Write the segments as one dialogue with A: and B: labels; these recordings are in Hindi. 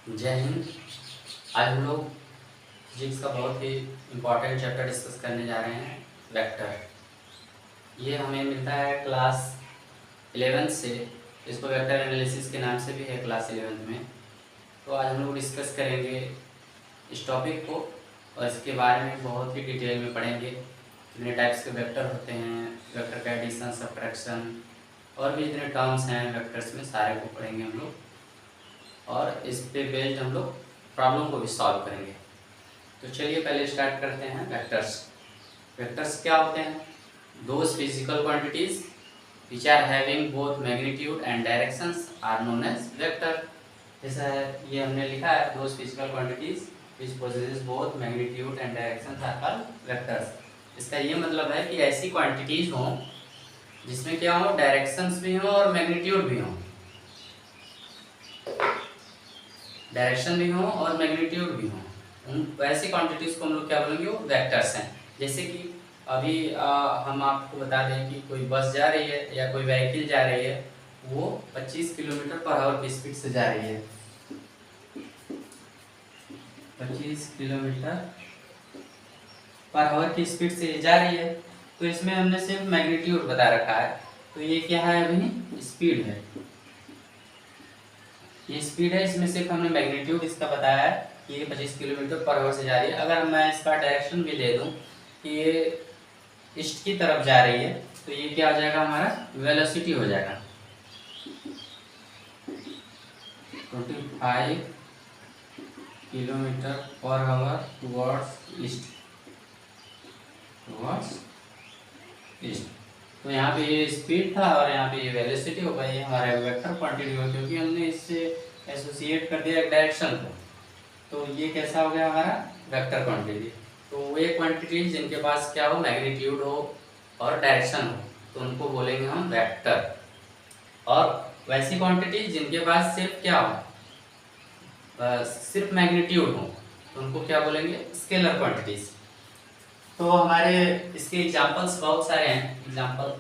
A: जय हिंद। आज हम लोग फिजिक्स का बहुत ही इम्पोर्टेंट चैप्टर डिस्कस करने जा रहे हैं, वेक्टर। ये हमें मिलता है क्लास 11 से। इसको वेक्टर एनालिसिस के नाम से भी है क्लास 11 में। तो आज हम लोग डिस्कस करेंगे इस टॉपिक को और इसके बारे में बहुत ही डिटेल में पढ़ेंगे। कितने टाइप्स के वेक्टर होते हैं, वेक्टर का एडिशन, सब्ट्रैक्शन और भी जितने टर्म्स हैं वेक्टर्स में, सारे को पढ़ेंगे हम लोग। और इस पे बेस्ड हम लोग प्रॉब्लम को भी सॉल्व करेंगे। तो चलिए पहले स्टार्ट करते हैं वेक्टर्स। वेक्टर्स क्या होते हैं? Those physical quantities which are having both magnitude and directions are known as vector. जैसा है ये हमने लिखा है, those physical quantities which possesses both magnitude and directions are called vectors. इसका ये मतलब है कि ऐसी क्वांटिटीज हों जिसमें क्या हो, डायरेक्शंस भी हों और मैग्नीट्यूड भी हों। डायरेक्शन भी हो और मैग्नीट्यूड भी हो, उन ऐसी क्वांटिटीज को हम लोग क्या बोलेंगे, वो वेक्टर्स हैं। जैसे कि अभी हम आपको बता दें कि कोई बस जा रही है या कोई व्हीकल जा रही है, वो 25 किलोमीटर पर आवर की स्पीड से जा रही है। 25 किलोमीटर पर आवर की स्पीड से जा रही है, तो इसमें हमने सिर्फ मैग्नीट्यूड बता रखा है। तो ये क्या है, अभी स्पीड है, ये स्पीड है। इसमें सिर्फ हमने मैग्नीट्यूड इसका बताया है कि ये 25 किलोमीटर पर आवर से जा रही है। अगर मैं इसका डायरेक्शन भी दे दूं कि ये ईस्ट की तरफ जा रही है, तो ये क्या हो जाएगा, हमारा वेलोसिटी हो जाएगा। 25 kilometre per hour towards east, तो यहाँ पे ये स्पीड था और यहाँ पे ये वेलोसिटी होगा। ये हमारा वेक्टर क्वांटिटी होगा क्योंकि हमने इससे एसोसिएट कर दिया एक डायरेक्शन को। तो ये कैसा हो गया, हमारा वेक्टर क्वांटिटी। तो वो क्वांटिटी जिनके पास क्या हो, मैग्नीट्यूड हो और डायरेक्शन हो, तो उनको बोलेंगे हम वेक्टर। और वैसी क्वांटिटी जिनके पास सिर्फ क्या हो, सिर्फ मैग्नीट्यूड हो, तो उनको क्या बोलेंगे, स्केलर क्वांटिटीज। तो हमारे इसके एग्जांपल्स बहुत सारे हैं। एग्जांपल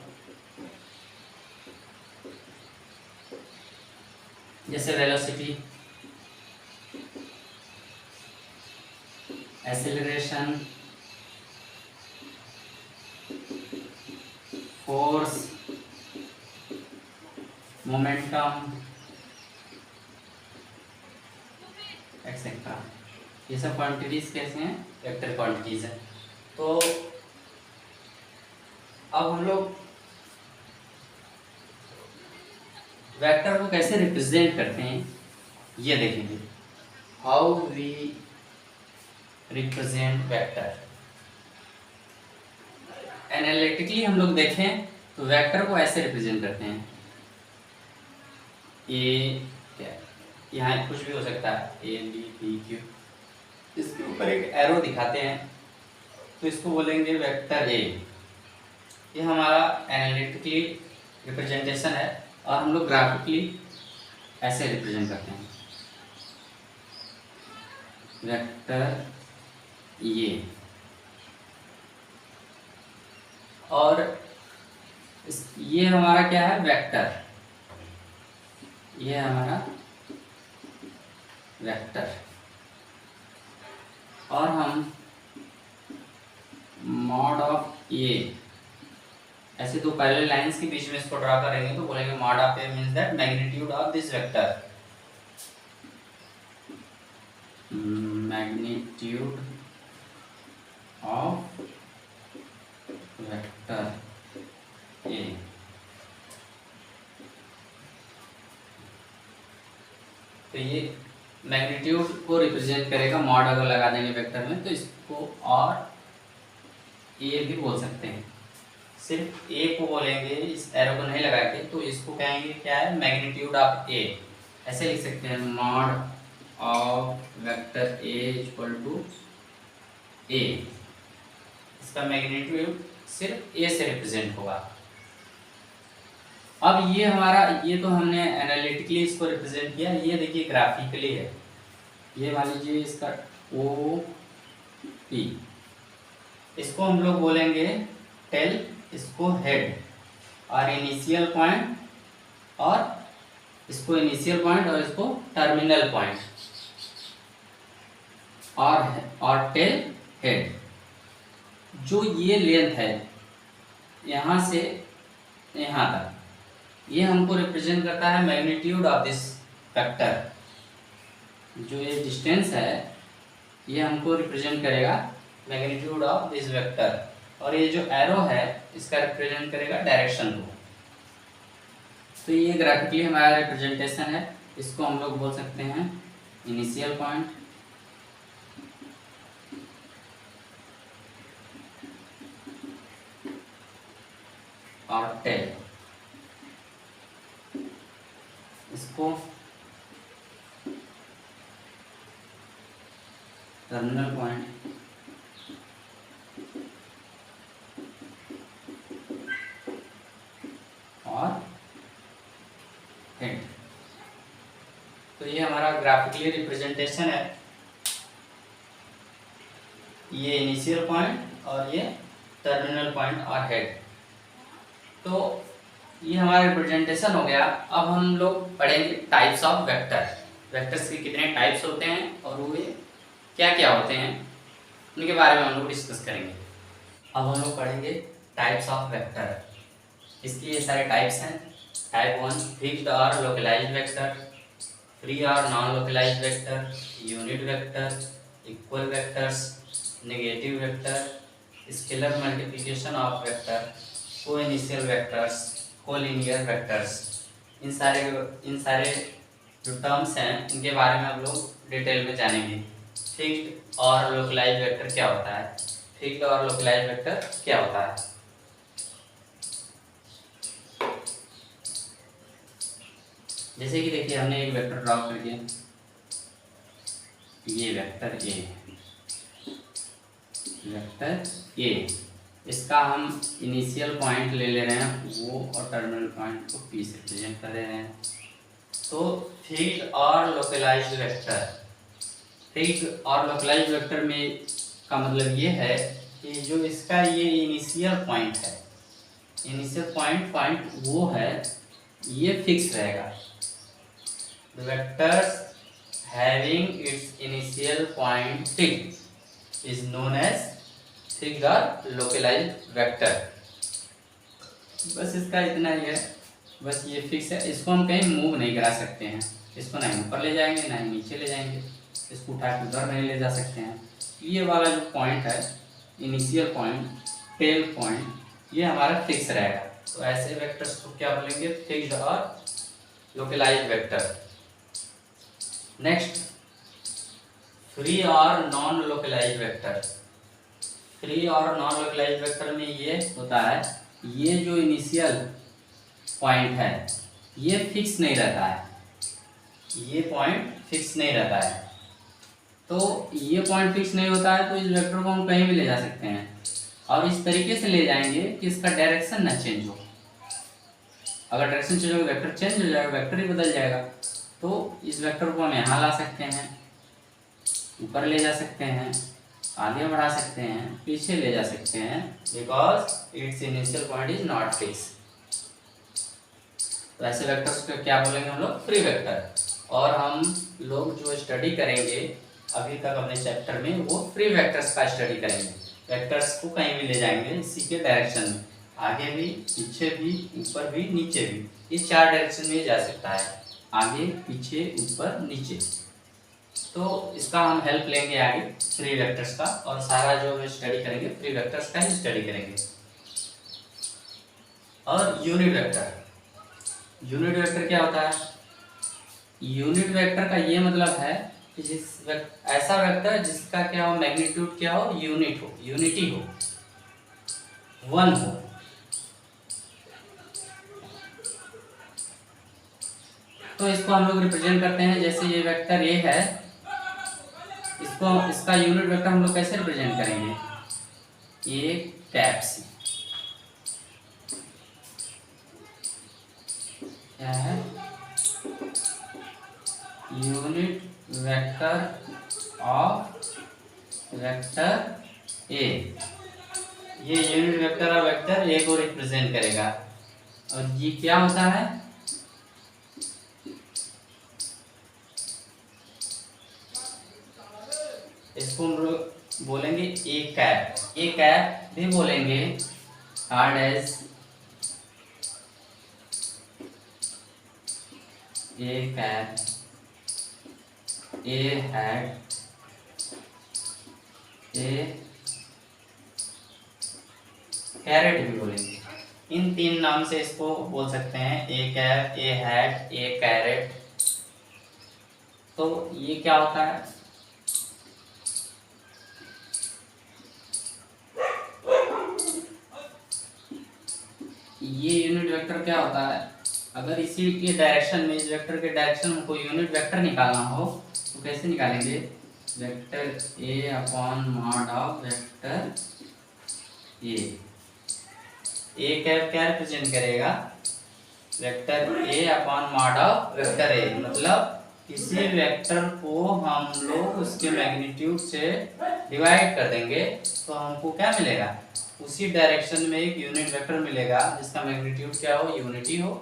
A: जैसे velocity, acceleration, force, momentum, etcetera. ये सब क्वांटिटीज कैसे हैं, वेक्टर क्वांटिटीज हैं। तो अब हम लोग वेक्टर को कैसे रिप्रेजेंट करते हैं ये देखेंगे। How we represent vector. Analytically हम लोग देखें तो वेक्टर को ऐसे रिप्रेजेंट करते हैं। ए क्या, यहाँ कुछ भी हो सकता है, ए बी पी क्यू, इसके ऊपर एक एरो दिखाते हैं तो इसको बोलेंगे वेक्टर ए। ये हमारा एनालिटिकली रिप्रेजेंटेशन है और हम लोग ग्राफिकली ऐसे रिप्रेजेंट करते हैं, वेक्टर ये। और ये हमारा क्या है, वेक्टर, ये हमारा वेक्टर। और हम मॉड ऑफ ए, ऐसे दो पैरेलल लाइंस के बीच में इसको ड्रा करेंगे तो बोलेंगे mod of A means that magnitude of this vector, magnitude of vector ए। तो ये मैग्नीट्यूड को रिप्रेजेंट करेगा, मॉड अगर लगा देंगे वेक्टर में तो इसको और ए भी बोल सकते हैं। सिर्फ ए को बोलेंगे, इस एरो को नहीं लगा के, तो इसको कहेंगे क्या है, मैग्नीट्यूड ऑफ ए। ऐसे लिख सकते हैं, mod of vector A equal to A. इसका मैग्नीट्यूड सिर्फ ए से रिप्रेजेंट होगा। अब ये हमारा, ये तो हमने एनालिटिकली इसको रिप्रेजेंट किया। ये देखिए ग्राफिकली है, ये मान लीजिए इसका ओ पी, इसको हम लोग बोलेंगे टेल, इसको हेड, और इनिशियल पॉइंट, और इसको इनिशियल पॉइंट और इसको टर्मिनल पॉइंट। और टेल हेड। जो ये लेंथ है यहाँ से यहाँ तक, ये हमको रिप्रेजेंट करता है मैग्नीट्यूड ऑफ दिस वेक्टर। जो ये डिस्टेंस है ये हमको रिप्रेजेंट करेगा मैग्नीट्यूड ऑफ दिस वेक्टर, और ये जो एरो है इसका रिप्रेजेंट करेगा डायरेक्शन को। तो ये ग्राफिकली हमारा रिप्रेजेंटेशन है। इसको हम लोग बोल सकते हैं इनिशियल पॉइंट, और टेल, इसको टर्मिनल पॉइंट, और हेड। तो ये हमारा ग्राफिकली रिप्रेजेंटेशन है। ये इनिशियल पॉइंट और ये टर्मिनल पॉइंट और हेड। तो ये हमारा रिप्रेजेंटेशन हो गया। अब हम लोग पढ़ेंगे टाइप्स ऑफ वेक्टर। वेक्टर्स के कितने टाइप्स होते हैं और वो क्या क्या होते हैं, उनके बारे में हम लोग डिस्कस करेंगे। अब हम लोग पढ़ेंगे टाइप्स ऑफ वेक्टर। इसकी ये सारे टाइप्स हैं। टाइप 1 फिक्स्ड और लोकलाइज्ड वेक्टर, फ्री और non localised vector, unit vector, equal vectors, negative vector, scalar multiplication of vector, coinitial vectors, collinear vectors. इन सारे जो टर्म्स हैं इनके बारे में हम लोग डिटेल में जानेंगे। फिक्स्ड और लोकलाइज्ड वेक्टर क्या होता है, फिक्स्ड और लोकलाइज्ड वेक्टर क्या होता है। जैसे कि देखिए हमने एक वेक्टर ड्रॉ कर दिया, ये वेक्टर ए, वेक्टर ए, इसका हम इनिशियल पॉइंट ले ले रहे हैं वो, और टर्मिनल पॉइंट को पी से रिप्रेजेंट कर रहे हैं। तो फिक्स्ड और लोकलाइज्ड वेक्टर, फिक्स्ड और लोकलाइज्ड वेक्टर में का मतलब ये है कि जो इसका ये इनिशियल पॉइंट है, इनिशियल पॉइंट वो है, ये फिक्स रहेगा। The vectors having its initial point fixed is known as fixed or localized vector। बस इसका इतना ही है, बस ये फिक्स है। इसको हम कहीं मूव नहीं करा सकते हैं, इसको ना ऊपर ले जाएंगे ना ही नीचे ले जाएंगे, इसको उठा के उधर नहीं ले जा सकते हैं। ये वाला जो पॉइंट है, इनिशियल पॉइंट, टेल पॉइंट, ये हमारा फिक्स रहेगा। तो ऐसे वेक्टर्स को क्या बोलेंगे, फिक्स्ड और लोकलाइज्ड वेक्टर। नेक्स्ट, फ्री और नॉन लोकलाइज्ड वेक्टर। फ्री और नॉन लोकलाइज्ड वेक्टर में ये होता है, ये जो इनिशियल पॉइंट है ये फिक्स नहीं रहता है, ये पॉइंट फिक्स नहीं रहता है। तो ये पॉइंट फिक्स नहीं होता है तो इस वेक्टर को हम कहीं भी ले जा सकते हैं, और इस तरीके से ले जाएंगे कि इसका डायरेक्शन ना चेंज हो। अगर डायरेक्शन चेंज होगा वेक्टर चेंज हो जाएगा, वेक्टर ही बदल जाएगा। तो इस वेक्टर को हम यहाँ ला सकते हैं, ऊपर ले जा सकते हैं, आगे बढ़ा सकते हैं, पीछे ले जा सकते हैं, because it's initial point is not fix. तो ऐसे वेक्टर्स को क्या बोलेंगे हम लोग, फ्री वेक्टर। और हम लोग जो स्टडी करेंगे अभी तक अपने चैप्टर में, वो फ्री वेक्टर्स का स्टडी करेंगे। वेक्टर्स को कहीं भी ले जाएंगे इसी के डायरेक्शन में, आगे भी, पीछे भी, ऊपर भी, नीचे भी। ये 4 डायरेक्शन में जा सकता है, आगे, पीछे, ऊपर, नीचे। तो इसका हम हेल्प लेंगे आगे फ्री वेक्टर्स का, और सारा जो हम स्टडी करेंगे फ्री वेक्टर्स का ही स्टडी करेंगे। और यूनिट वेक्टर, यूनिट वेक्टर क्या होता है, यूनिट वेक्टर का ये मतलब है कि ऐसा वेक्टर जिसका क्या हो, मैग्नीट्यूड क्या हो, यूनिट हो, यूनिटी हो, 1 हो। तो इसको हम लोग रिप्रेजेंट करते हैं, जैसे ये वेक्टर ए है, इसको, इसका यूनिट वेक्टर हम लोग कैसे रिप्रेजेंट करेंगे, ए कैप सी, क्या है, unit vector of vector A. ये unit vector of vector A को रिप्रेजेंट करेगा। और ये क्या होता है, इसको हम लोग बोलेंगे ए कैप, ए कैप भी बोलेंगे hard as A cap, A hat, A caret भी बोलेंगे। इन तीन नाम से इसको बोल सकते हैं, A cap, A hat, A caret. तो ये क्या होता है, ये यूनिट वेक्टर क्या होता है, अगर इसी के डायरेक्शन में, इस वेक्टर के डायरेक्शन में कोई यूनिट वेक्टर निकालना हो तो कैसे निकालेंगे, vector A upon mod of vector A cap क्या रिप्रेजेंट करेगा, vector A upon mod of vector ए, मतलब किसी वेक्टर को हम लोग उसके मैग्नीट्यूड से डिवाइड कर देंगे तो हमको क्या मिलेगा, उसी डायरेक्शन में एक यूनिट वेक्टर मिलेगा जिसका मैग्नीट्यूड क्या हो, यूनिटी हो,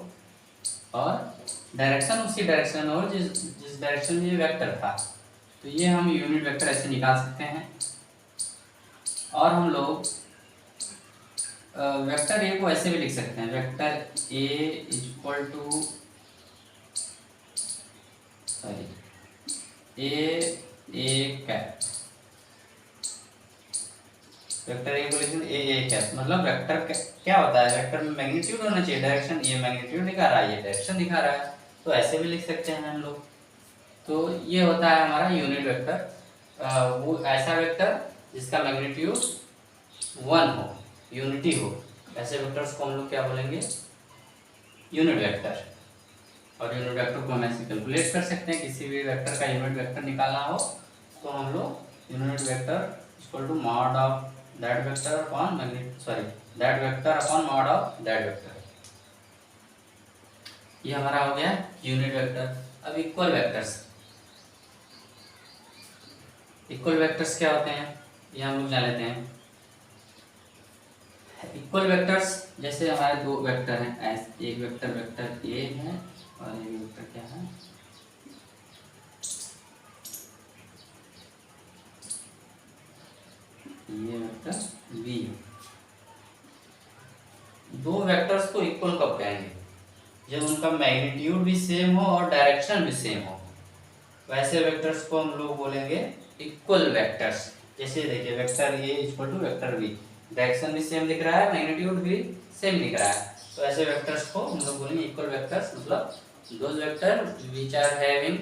A: और डायरेक्शन उसी डायरेक्शन हो जिस डायरेक्शन में ये वेक्टर था। तो ये हम यूनिट वेक्टर ऐसे निकाल सकते हैं। और हम लोग वेक्टर ए को ऐसे भी लिख सकते हैं, vector A equal to A cap, vector A को लिखेंगे ए कैप, मतलब वेक्टर क्या होता है, वेक्टर में मैग्नीट्यूड होना चाहिए, डायरेक्शन ये मैग्नीट्यूड दिखा रहा है, ये डायरेक्शन दिखा रहा है, तो ऐसे भी लिख सकते हैं हम लोग। तो ये होता है हमारा यूनिट वेक्टर, वो ऐसा वेक्टर जिसका मैग्नीट्यूड 1 हो, यूनिटी हो, ऐसे वेक्टर्स को हम लोग क्या बोलेंगे, यूनिट वेक्टर। और यूनिट वेक्टर को हम ऐसे कैलकुलेट कर सकते हैं, किसी भी वेक्टर का यूनिट वेक्टर निकालना हो तो हम लोग unit vector equal to mod of that vector upon that vector upon mod of that vector, ये हमारा हो गया यूनिट वेक्टर। अब इक्वल वेक्टर्स, इक्वल वेक्टर्स क्या होते हैं ये हम लोग जान लेते हैं। इक्वल वेक्टर्स जैसे हमारे दो वेक्टर हैं, एक वेक्टर वेक्टर ए है और एक वेक्टर क्या है, ये वेक्टर बी। दो वेक्टर्स को इक्वल कब कहेंगे, जब उनका मैग्नीट्यूड भी सेम हो और डायरेक्शन भी सेम हो, वैसे वेक्टर्स को हम लोग बोलेंगे इक्वल वेक्टर्स। जैसे देखिए vector A equal to vector B, direction भी सेम दिख रहा है, मैग्नीट्यूड भी सेम दिख रहा है, तो ऐसे वेक्टर्स को हम लोग बोलेंगे इक्वल वेक्टर्स। मतलब those vector which are having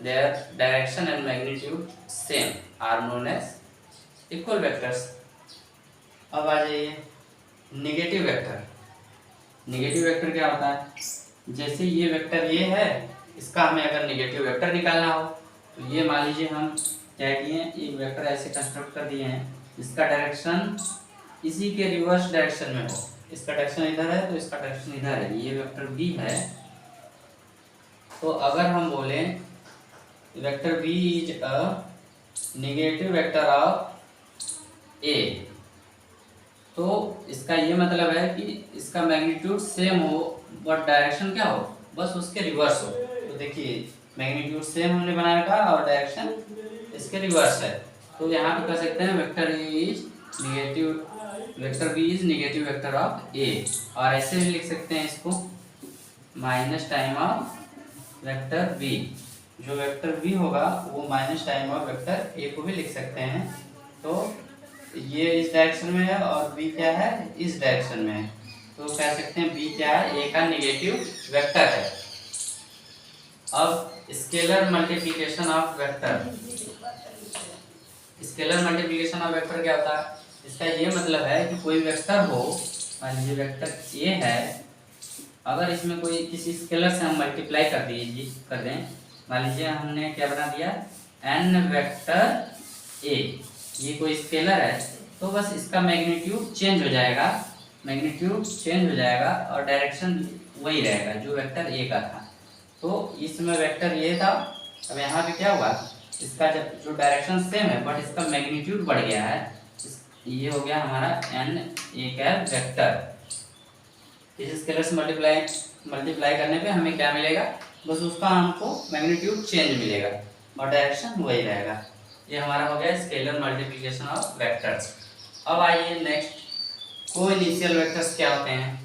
A: their direction and magnitude same are known as equal vectors. अब आ जाइए नेगेटिव वेक्टर। नेगेटिव वेक्टर क्या होता है, जैसे ये वेक्टर ये है, इसका हमें अगर नेगेटिव वेक्टर निकालना हो तो ये मान लीजिए हम क्या किए हैं, एक वेक्टर ऐसे कंस्ट्रक्ट कर दिए हैं, इसका डायरेक्शन इसी के रिवर्स डायरेक्शन में हो, इसका डायरेक्शन इधर है तो इसका डायरेक्शन इधर है, ये वेक्टर बी है। तो अगर हम बोलें vector B is a negative vector of A, तो इसका ये मतलब है कि इसका मैग्नीट्यूड सेम हो बट डायरेक्शन क्या हो, बस उसके रिवर्स हो। तो देखिए मैग्नीट्यूड सेम हमने बना रखा और डायरेक्शन इसके रिवर्स है, तो यहाँ पे कह सकते हैं vector A is negative, vector B is negative vector of A. और ऐसे भी लिख सकते हैं इसको minus time of vector B, जो वेक्टर बी होगा वो minus time of vector A को भी लिख सकते हैं। तो ये इस डायरेक्शन में है और बी क्या है, इस डायरेक्शन में है, तो कह सकते हैं बी क्या है, ए का नेगेटिव वेक्टर है। अब scalar multiplication of vector, scalar multiplication of vector क्या होता है, इसका ये मतलब है कि कोई वेक्टर हो, मान लीजिए वेक्टर ए है, अगर इसमें कोई किसी स्केलर से हम मल्टीप्लाई कर दें, मान लीजिए हमने क्या बना दिया एन वेक्टर ए, ये कोई स्केलर है, तो बस इसका मैग्नीट्यूड चेंज हो जाएगा, मैग्नीट्यूड चेंज हो जाएगा और डायरेक्शन वही रहेगा जो वेक्टर ए का था। तो इसमें वेक्टर ये था, अब यहाँ पे क्या हुआ, इसका जब जो डायरेक्शन सेम है बट इसका मैग्नीट्यूड बढ़ गया है, ये हो गया हमारा एन ए कैप वेक्टर। इस स्केलर से मल्टीप्लाई करने पे हमें क्या मिलेगा, बस उसका हमको मैग्नीट्यूड चेंज मिलेगा और डायरेक्शन वही रहेगा। ये हमारा हो गया स्केलर मल्टीप्लिकेशन ऑफ वेक्टर्स। अब आइए नेक्स्ट, कोइनिशियल वेक्टर्स क्या होते हैं।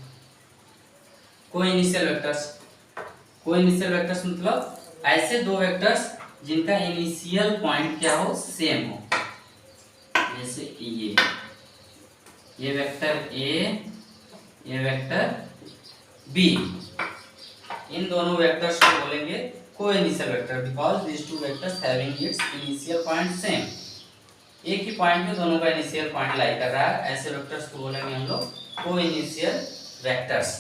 A: कोइनिशियल वेक्टर्स, कोइनिशियल वेक्टर्स मतलब ऐसे दो वेक्टर्स जिनका इनिशियल पॉइंट क्या हो, सेम हो। जैसे ये वेक्टर ए, ये वेक्टर बी, इन दोनों वेक्टर्स को बोलेंगे coinitial vector because this two vectors having its initial point same. एक ही पॉइंट में दोनों का इनिशियल पॉइंट लाई कर रहा है, ऐसे वेक्टर्स को बोलेंगे हम लोग कोइनिशियल वेक्टर्स।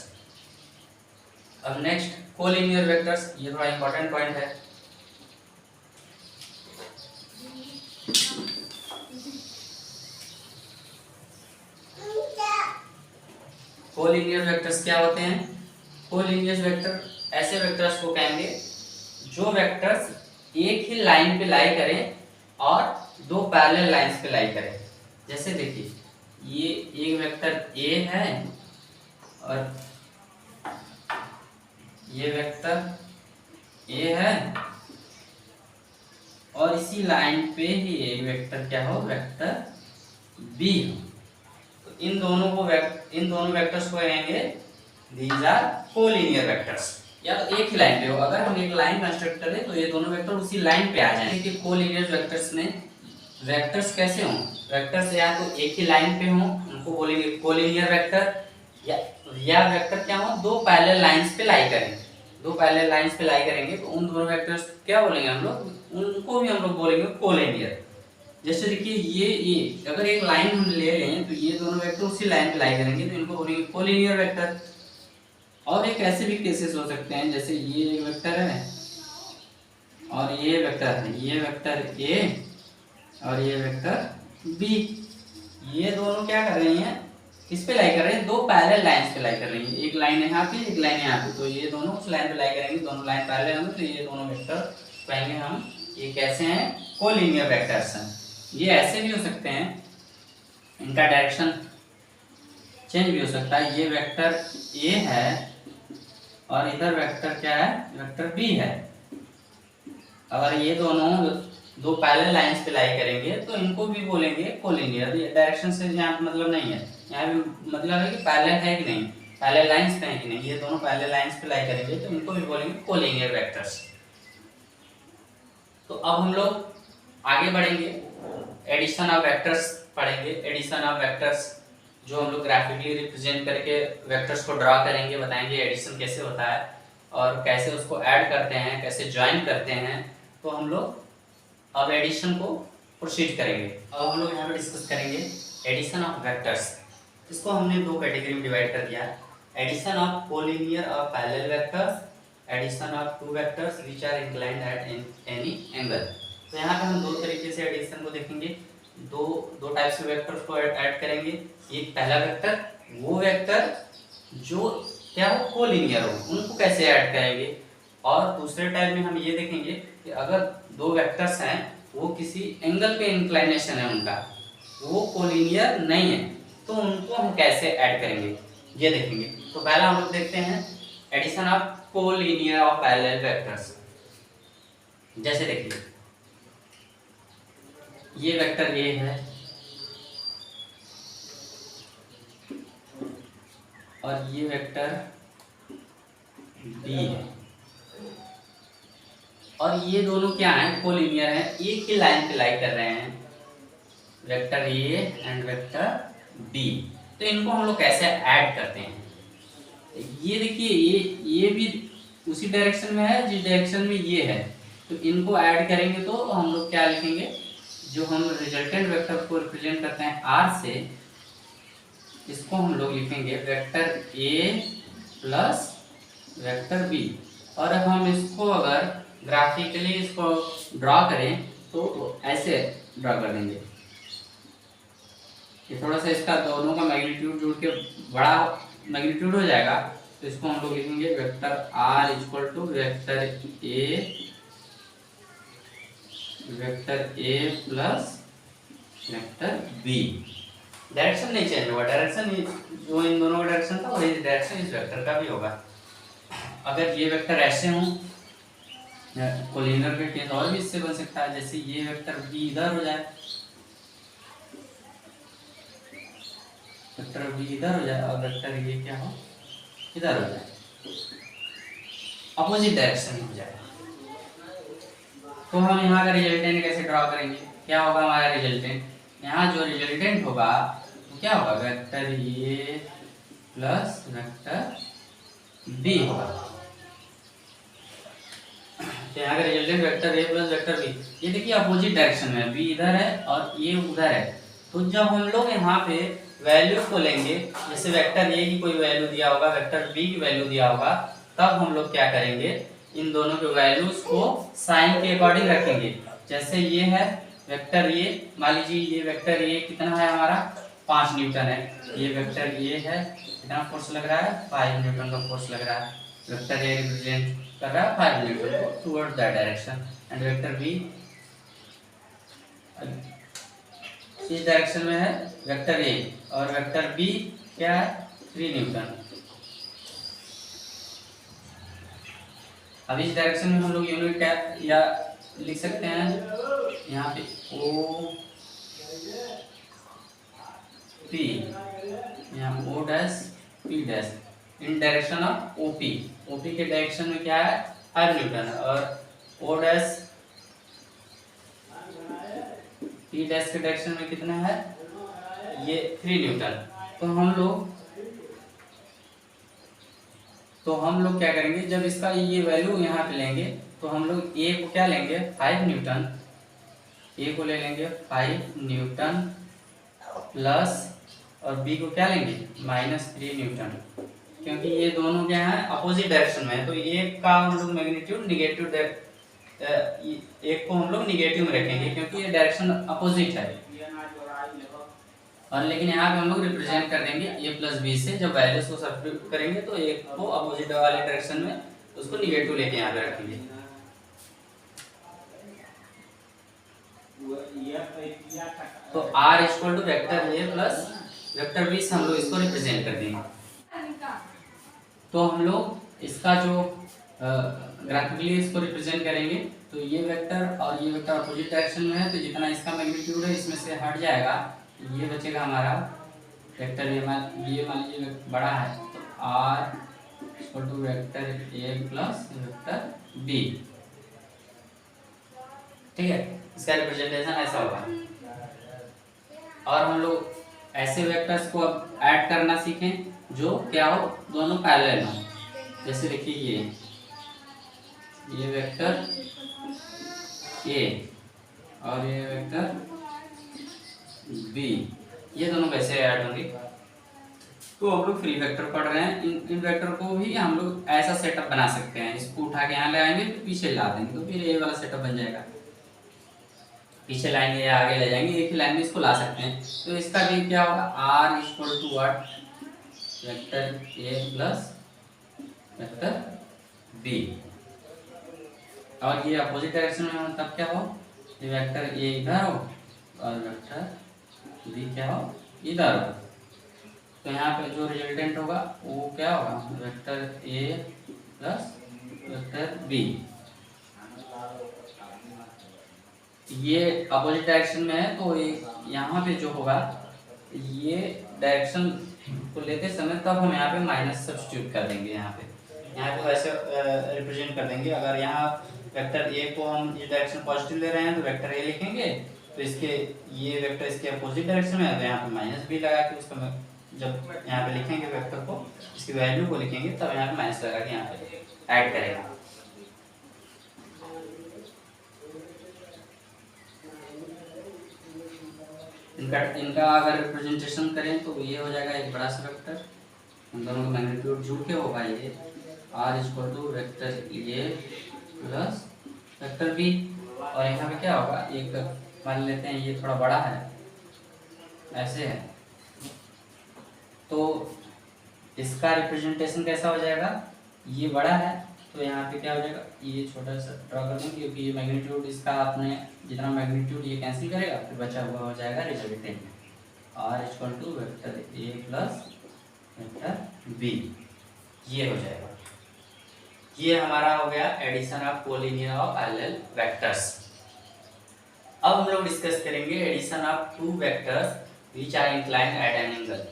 A: अब नेक्स्ट कोलिनियर वेक्टर्स, ये थोड़ा इंपॉर्टेंट पॉइंट है। कोलिनियर वेक्टर्स क्या होते हैं? कोलिनियर वेक्टर ऐसे वेक्टर्स को कहेंगे जो वेक्टर्स एक ही लाइन पे लाई करें और दो पैरेलल लाइंस पे लाई करें। जैसे देखिए, ये एक वेक्टर ए है और ये वेक्टर ए है और इसी लाइन पे ही एक वेक्टर क्या हो, वेक्टर बी हो। तो इन दोनों वेक्टर्स को कहेंगे दीज आर कोलिनियर वेक्टर्स। या तो एक ही लाइन पे हो, अगर हम एक लाइन कंस्ट्रक्ट करें तो ये दोनों वेक्टर उसी लाइन पे आ जाएंगे। कि कोलिनियर वेक्टर्स में वेक्टर्स कैसे हों, वेक्टर्स या तो एक ही लाइन पे हों, उनको बोलेंगे कोलिनियर वेक्टर, या वेक्टर क्या हो, दो पैरेलल लाइंस पे लाई करें। दो पैरेलल लाइंस पे लाई करेंगे तो उन दोनों वेक्टर्स क्या बोलेंगे हम लोग, उनको भी हम लोग बोलेंगे कोलिनियर। जैसे देखिए ये अगर एक लाइन हम ले लें तो ये दोनों वेक्टर उसी लाइन पे लाई करेंगे तो इनको बोलेंगे कोलिनियर वेक्टर। और एक ऐसे भी केसेस हो सकते हैं, जैसे ये एक वेक्टर है और ये वेक्टर है, ये वेक्टर ए और ये वेक्टर बी, ये दोनों क्या कर रही हैं, किस पे लाई कर रहे हैं, दो पैरेलल लाइंस पे लाई कर रही हैं। एक लाइन यहाँ पे, एक लाइन यहाँ पे, तो ये दोनों उस लाइन पे लाई करेंगे, दोनों लाइन पैरेलल होंगे तो ये दोनों वेक्टर कहेंगे हम, ये कैसे हैं, कोलिनियर वेक्टर्स हैं। ये ऐसे भी हो सकते हैं, इनका डायरेक्शन चेंज भी हो सकता है। ये वेक्टर ए है और इधर वेक्टर क्या है, वेक्टर बी है। अगर ये दोनों दो पैरेलल लाइंस पे लाई करेंगे तो इनको भी बोलेंगे कोलिनियर। डायरेक्शन से यहाँ पे मतलब नहीं है, यहाँ भी मतलब है कि पैरेलल है कि नहीं, पैरेलल लाइंस पे है कि नहीं। ये दोनों पैरेलल लाइंस पे लाई करेंगे तो इनको भी बोलेंगे कोलिनियर वेक्टर्स। तो अब हम लोग आगे बढ़ेंगे, एडिशन ऑफ वेक्टर्स पढ़ेंगे। एडिशन ऑफ वेक्टर्स जो हम लोग ग्राफिकली रिप्रेजेंट करके वेक्टर्स को ड्रा करेंगे, बताएंगे एडिशन कैसे होता है और कैसे उसको ऐड करते हैं, कैसे ज्वाइन करते हैं। तो हम लोग अब एडिशन को प्रोसीड करेंगे। अब हम लोग यहाँ पे डिस्कस करेंगे एडिशन ऑफ वेक्टर्स। इसको हमने दो कैटेगरी में डिवाइड कर दिया, एडिशन ऑफ कोलिनियर और parallel vectors, addition of two vectors which are inclined at any angle. तो यहाँ पे हम दो तरीके से एडिशन को देखेंगे, दो टाइप से वेक्टर्स को ऐड करेंगे। एक पहला वेक्टर, वो वेक्टर जो क्या हो, कोलिनियर हो, उनको कैसे ऐड करेंगे। और दूसरे टाइप में हम ये देखेंगे कि अगर दो वेक्टर्स हैं, वो किसी एंगल पे इंक्लाइनेशन है उनका, वो कोलिनियर नहीं है, तो उनको हम कैसे ऐड करेंगे ये देखेंगे। तो पहला हम लोग देखते हैं एडिशन ऑफ कोलिनियर और पैरेलल वेक्टर्स। जैसे देखिए, ये वेक्टर ए है और ये वेक्टर बी है और ये दोनों क्या हैं, कोलिनियर हैं, एक ही लाइन पे लाई कर रहे हैं, vector A and vector B. तो इनको हम लोग कैसे ऐड करते हैं, ये देखिए ये भी उसी डायरेक्शन में है जिस डायरेक्शन में ये है, तो इनको ऐड करेंगे तो हम लोग क्या लिखेंगे, जो हम रिजल्टेंट वेक्टर को रिप्रेजेंट करते हैं आर से, इसको हम लोग लिखेंगे vector A plus vector B. और हम इसको अगर ग्राफिकली इसको ड्रॉ करें तो ऐसे ड्रॉ कर देंगे। ये थोड़ा सा इसका दोनों का मैग्नीट्यूड जोड़ के बड़ा मैग्नीट्यूड हो जाएगा, तो इसको हम लोग लिखेंगे vector R equal to vector A plus vector B. Direction नहीं चेंज होगा, डायरेक्शन जो इन दोनों का डायरेक्शन था वही डायरेक्शन इस वेक्टर का भी होगा। अगर ये वेक्टर ऐसे हों कोलिनियर का केस और भी इससे बन सकता है, जैसे ये वेक्टर बी इधर हो जाए, वेक्टर बी इधर हो जाए और वेक्टर ये क्या हो, इधर हो जाए, अपोजिट डायरेक्शन में हो जाए। तो हम यहाँ का रिजल्टेंट कैसे ड्रॉ करेंगे? क्या होगा हमारा रिजल्टेंट? यहाँ जो रिजल्टेंट होगा वो क्या होगा, vector A plus vector B होगा। तो यहाँ का resultant vector A plus vector B, ये देखिए अपोजिट डायरेक्शन में, बी इधर है और ये उधर है। तो जब हम लोग यहाँ पे वैल्यू को लेंगे, जैसे वेक्टर ए की कोई वैल्यू दिया होगा, वेक्टर बी की वैल्यू दिया होगा, तब हम लोग क्या करेंगे, इन दोनों के वैल्यूज को साइन के अकॉर्डिंग रखेंगे। जैसे ये है वेक्टर ए, मान लीजिए ये वेक्टर ए कितना है हमारा 5 न्यूटन है, ये वेक्टर ए है, कितना फोर्स लग रहा है 5 न्यूटन का फोर्स लग रहा है। वेक्टर ए रिप्रेजेंट कर रहा है 5 newton towards that direction, and vector B इस डायरेक्शन में है वेक्टर ए, और वेक्टर बी क्या है 3 न्यूटन। अब इस डायरेक्शन में हम लोग यूनिट क्या या लिख सकते हैं, यहाँ पे ओ पी, यहाँ O dash P dash, in direction of OP, OP के डायरेक्शन में क्या है 5 न्यूटन, और ओ डैश पी डैश के डायरेक्शन में कितना है ये 3 न्यूटन। तो हम लोग क्या करेंगे, जब इसका ये वैल्यू यहाँ पे लेंगे तो हम लोग ए को क्या लेंगे 5 न्यूटन, ए को ले लेंगे 5 न्यूटन प्लस, और बी को क्या लेंगे -3 न्यूटन, क्योंकि ये दोनों क्या है अपोजिट डायरेक्शन में है। तो एक का हम लोग मैग्नीट्यूड निगेटिव, एक को हम लोग निगेटिव में रखेंगे क्योंकि ये डायरेक्शन अपोजिट है, और लेकिन यहाँ पे हम लोग रिप्रेजेंट कर देंगे ए प्लस बी से। जब वैल्यूज को सब्स्टिट्यूट करेंगे तो एक को अपोजिट वाले डायरेक्शन में, उसको निगेटिव लेके यहाँ पे रखेंगे। तो r equal to vector A plus vector B से हम लोग इसको रिप्रेजेंट कर देंगे। तो हम लोग इसका जो ग्राफिकली इसको रिप्रेजेंट करेंगे, तो ये वेक्टर और ये वेक्टर अपोजिट डायरेक्शन में है, तो जितना इसका मैग्नीट्यूड है इसमें से हट जाएगा, ये बचेगा हमारा वेक्टर ये मान लीजिए बड़ा है, तो r equal to vector A plus vector B. ठीक है, इसका रिप्रेजेंटेशन ऐसा होगा। और हम लोग ऐसे वेक्टर्स को अब ऐड करना सीखें जो क्या हो दोनों पैरेलल हो। जैसे देखिए ये वेक्टर ए और ये वेक्टर बी, ये दोनों कैसे ऐड होंगे, तो हम लोग फ्री वेक्टर पढ़ रहे हैं। इन वेक्टर को भी हम लोग ऐसा सेटअप बना सकते हैं, इसको उठा के यहाँ लगाएंगे फिर पीछे ला देंगे, तो फिर ये वाला सेटअप बन जाएगा। पीछे लाएंगे या आगे ले जाएंगे, एक ही लाइन में इसको ला सकते हैं। तो इसका भी क्या होगा r equal to what, vector a plus vector b, और ये अपोजिट डायरेक्शन में हो तब क्या हो, ये वेक्टर a इधर हो और वेक्टर b क्या हो इधर हो। तो यहाँ पे जो रिजल्टेंट होगा वो क्या होगा, vector a plus vector b। ये अपोजिट डायरेक्शन में है, तो यहाँ पे जो होगा ये डायरेक्शन को लेते समय तब हम यहाँ पे माइनस सब्स्टिट्यूट कर देंगे, यहाँ पे वैसे रिप्रेजेंट कर देंगे। अगर यहाँ वेक्टर ए को हम ये डायरेक्शन पॉजिटिव ले रहे हैं तो वेक्टर ए लिखेंगे, तो इसके ये वेक्टर इसके अपोजिट डायरेक्शन में है तो यहाँ पे माइनस बी लगा के उसका जब यहाँ पे लिखेंगे वेक्टर को, इसकी वैल्यू को लिखेंगे, तब यहाँ पे माइनस लगा के यहाँ पे ऐड करेगा। इनका अगर रिप्रेजेंटेशन करें तो ये हो जाएगा एक बड़ा सा वेक्टर, उन दोनों का मैग्नीट्यूड जुड़ के होगा ये r equal to vector A plus vector B. और यहाँ पे क्या होगा, एक मान लेते हैं ये थोड़ा बड़ा है, ऐसे है, तो इसका रिप्रेजेंटेशन कैसा हो जाएगा, ये बड़ा है तो यहाँ पे क्या हो जाएगा, ये छोटा सा ड्रॉ कर देंगे क्योंकि ये मैग्नीट्यूड इसका आपने जितना मैग्नीट्यूड ये कैंसिल करेगा, फिर बचा हुआ हो जाएगा resultant r equal to vector A plus vector B, ये हो जाएगा। ये हमारा हो गया एडिशन ऑफ कोलिनियर और पैरेलल वेक्टर्स। अब हम लोग डिस्कस करेंगे addition of two vectors which are inclined at an angle,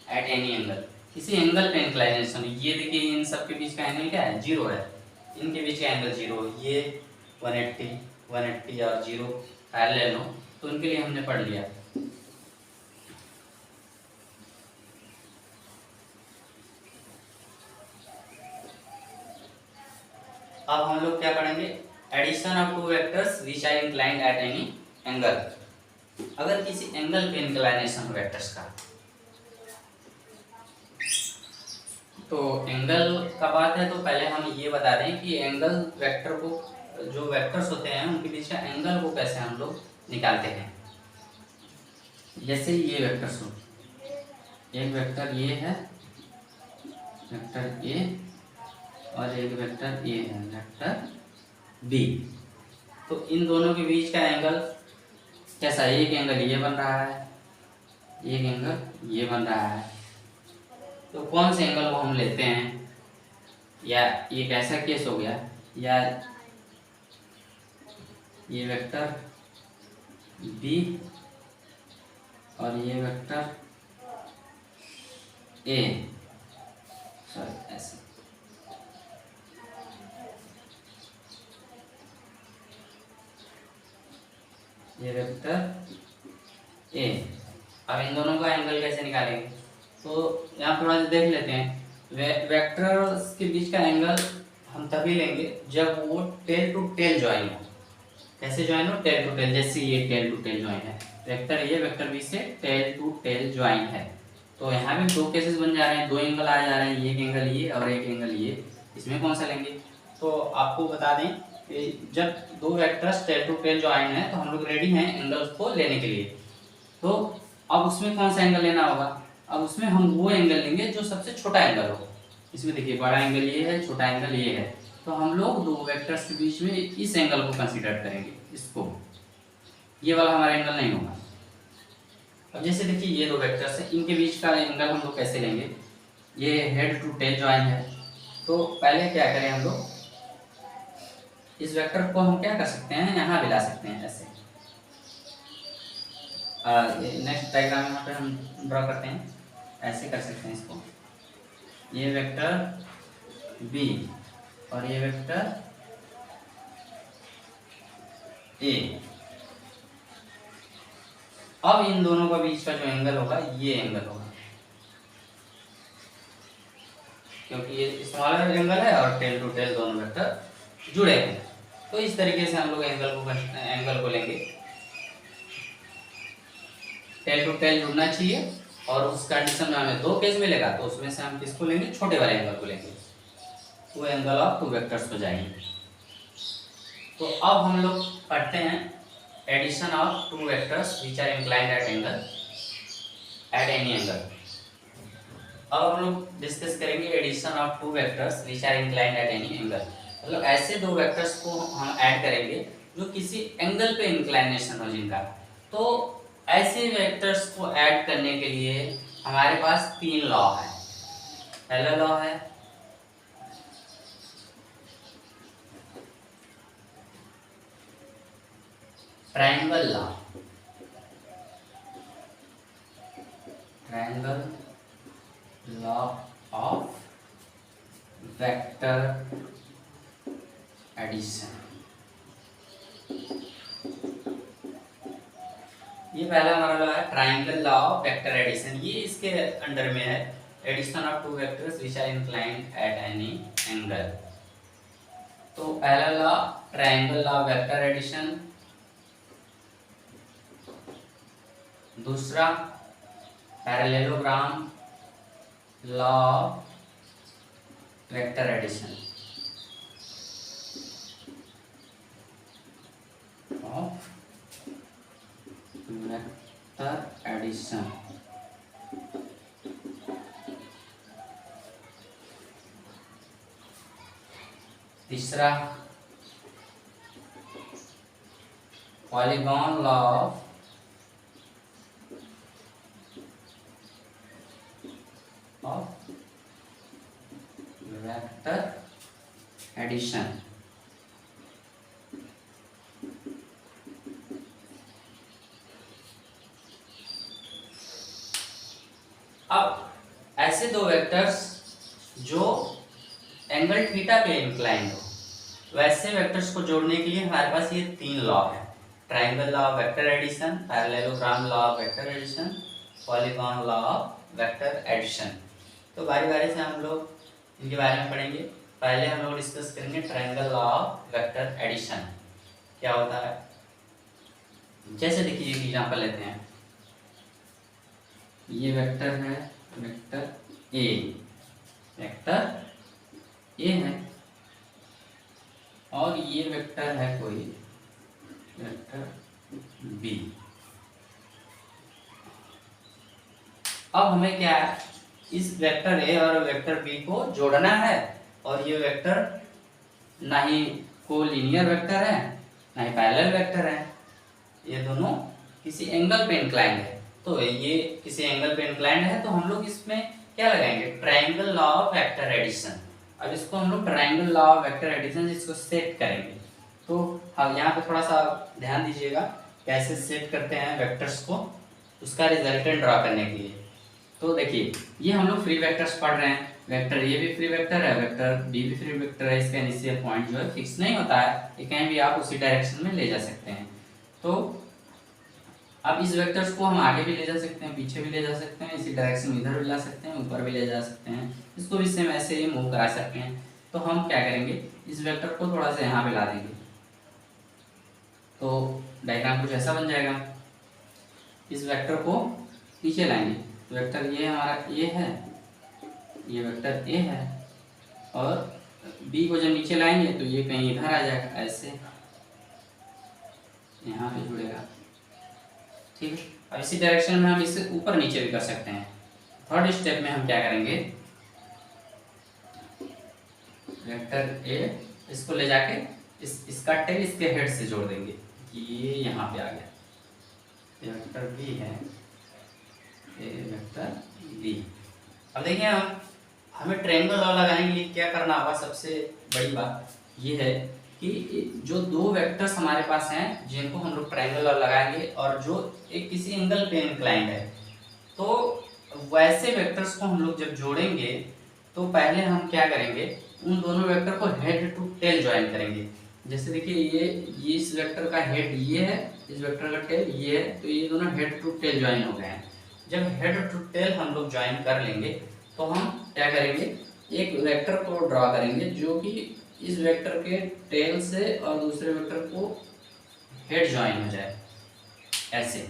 A: at any angle, किसी एंगल पे इंक्लाइनेशन। ये देखिए इन सब के बीच का एंगल क्या है, जीरो है, इनके बीच का एंगल जीरो, ये 180 और जीरो पैरेलल हो, तो उनके लिए हमने पढ़ लिया। अब हम लोग क्या पढ़ेंगे, addition of two vectors which are inclined at any angle. अगर किसी एंगल पे इंक्लाइनेशन हो वेक्टर्स का, तो एंगल का बात है तो पहले हम ये बता दें कि एंगल वेक्टर को, जो वेक्टर्स होते हैं उनके बीच का एंगल को कैसे हम लोग निकालते हैं। जैसे ये वेक्टर्स हो, एक वेक्टर ये है, वेक्टर ए, और एक वेक्टर ए है, वेक्टर बी। तो इन दोनों के बीच का एंगल कैसा, एक एंगल ये बन रहा है, एक एंगल ये बन रहा है। तो कौन से एंगल को हम लेते हैं, या एक ऐसा केस हो गया, या ये वेक्टर बी और ये वेक्टर ए, सॉरी ऐसे, ये वेक्टर ए। अब इन दोनों का एंगल कैसे निकालेंगे, तो यहाँ थोड़ा सा देख लेते हैं। वेक्टर्स के बीच का एंगल हम तभी लेंगे जब वो टेल टू टेल ज्वाइन हो। कैसे ज्वाइन हो, टेल टू टेल, जैसे ये टेल टू टेल ज्वाइन है, वेक्टर ए वेक्टर बी से टेल टू टेल ज्वाइन है। तो यहाँ भी दो केसेस बन जा रहे हैं, दो एंगल आ जा रहे हैं, एक एंगल ये और एक एंगल ये। इसमें कौन सा लेंगे, तो आपको बता दें कि जब दो vectors tail to tail join है तो हम लोग रेडी हैं एंगल्स को लेने के लिए। तो अब उसमें कौन सा एंगल लेना होगा, अब उसमें हम वो एंगल लेंगे जो सबसे छोटा एंगल हो। इसमें देखिए बड़ा एंगल ये है, छोटा एंगल ये है, तो हम लोग दो वेक्टर्स के बीच में इस एंगल को कंसीडर करेंगे, इसको, ये वाला हमारा एंगल नहीं होगा। अब जैसे देखिए ये दो वेक्टर्स हैं, इनके बीच का एंगल हम लोग कैसे लेंगे, ये हेड टू टेल ज्वाइन है। तो पहले क्या करें हम लोग, इस वेक्टर को हम क्या कर सकते हैं, यहाँ भी ला सकते हैं ऐसे। नेक्स्ट डायग्राम यहाँ पे हम ड्रॉ करते हैं, ऐसे कर सकते हैं इसको, ये वेक्टर बी और ये वेक्टर ए। अब इन दोनों का बीच का जो एंगल होगा ये एंगल होगा, क्योंकि ये स्मॉलर एंगल है और टेल टू टेल दोनों वेक्टर जुड़े हैं। तो इस तरीके से हम लोग एंगल को लेंगे, टेल टू टेल जुड़ना चाहिए, और उस कंडीशन में हमें दो केस मिलेगा, तो उसमें से हम किसको लेंगे, छोटे वाले एंगल को लेंगे, वो एंगल ऑफ टू वेक्टर्स हो जाएंगे। तो अब हम लोग पढ़ते हैं addition of two vectors which are inclined at angle, at any angle. अब हम लोग डिस्कस करेंगे addition of two vectors which are inclined at any angle. मतलब ऐसे दो वेक्टर्स को हम ऐड करेंगे जो किसी एंगल पे इंक्लाइनेशन हो जिनका। तो ऐसे वेक्टर्स को ऐड करने के लिए हमारे पास तीन लॉ है। पहला लॉ है triangle law, triangle law of vector addition. ये पहला हमारा लॉ है triangle law of vector addition, ये इसके अंडर में है, addition of two vectors which are inclined at any angle. तो पहला law triangle law of vector addition, दूसरा parallelogram law of vector addition of vector addition. तीसरा polygon law of vector addition. अब ऐसे दो वेक्टर्स जो एंगल थीटा पे इंक्लाइंड हो, वैसे वेक्टर्स को जोड़ने के लिए हमारे पास ये तीन लॉ है। Triangle law of vector addition, parallelogram law of vector addition, polygon law of vector addition. तो बारी बारी से हम लोग इनके बारे में पढ़ेंगे। पहले हम लोग डिस्कस करेंगे triangle law of vector addition क्या होता है। जैसे देखिए एक एग्जांपल लेते हैं, ये वेक्टर है, वेक्टर ए, वेक्टर ए है, और ये वेक्टर है कोई वेक्टर बी। अब हमें क्या है, इस वेक्टर ए और वेक्टर बी को जोड़ना है, और ये वेक्टर ना ही कोलिनियर वेक्टर है ना ही पैरेलल वेक्टर है, ये दोनों किसी एंगल पे इंक्लाइंड है। तो ये किसी एंगल पे इंक्लाइंड है, तो हम लोग इसमें क्या लगाएंगे, triangle law of vector addition. अब इसको हम लोग triangle law of vector addition इसको सेट करेंगे। तो हम यहाँ पे थोड़ा सा ध्यान दीजिएगा कैसे सेट करते हैं वेक्टर्स को, उसका रिजल्टेंट ड्रा करने के लिए। तो देखिए ये हम लोग फ्री वेक्टर्स पढ़ रहे हैं, वेक्टर ए भी फ्री वेक्टर है, वेक्टर बी भी फ्री वेक्टर है। इसका इनिशियल पॉइंट जो है फिक्स नहीं होता है, ये कहीं भी आप उसी डायरेक्शन में ले जा सकते हैं। तो अब इस वेक्टर्स को हम आगे भी ले जा सकते हैं, पीछे भी ले जा सकते हैं, इसी डायरेक्शन में इधर भी ला सकते हैं, ऊपर भी ले जा सकते हैं, इसको भी सेम ऐसे ही मूव करा सकते हैं। तो हम क्या करेंगे, इस वेक्टर को थोड़ा सा यहाँ पे ला देंगे, तो डायग्राम कुछ ऐसा बन जाएगा। इस वेक्टर को पीछे लाएंगे, तो वेक्टर ये हमारा ए है, ये वेक्टर ए है, और बी को जब नीचे लाएंगे तो ये कहीं इधर आ जाएगा, ऐसे यहाँ पे जुड़ेगा, ठीक है। अब इसी डायरेक्शन में हम इसे ऊपर नीचे भी कर सकते हैं। थर्ड स्टेप में हम क्या करेंगे, वेक्टर ए इसको ले जाके इसका टेल इसके हेड से जोड़ देंगे कि ये यहाँ पे आ गया, ये वेक्टर बी है, ये वेक्टर बी। अब देखिए हमें ट्रायंगल लॉ लगाने के लिए क्या करना होगा, सबसे बड़ी बात ये है कि जो दो वेक्टर्स हमारे पास हैं जिनको हम लोग ट्रायंगल लॉ लगाएंगे और जो एक किसी एंगल पे इंक्लाइंड है, तो वैसे वेक्टर्स को हम लोग जब जोड़ेंगे तो पहले हम क्या करेंगे, उन दोनों वेक्टर को हेड टू टेल ज्वाइन करेंगे। जैसे देखिए ये इस वेक्टर का हेड ये है, इस वेक्टर का टेल ये है, तो ये दोनों हेड टू टेल ज्वाइन हो गए हैं। जब हेड टू टेल हम लोग ज्वाइन कर लेंगे तो हम क्या करेंगे, एक वेक्टर को ड्रॉ करेंगे जो कि इस वेक्टर के टेल से और दूसरे वेक्टर को हेड ज्वाइन हो जाए ऐसे।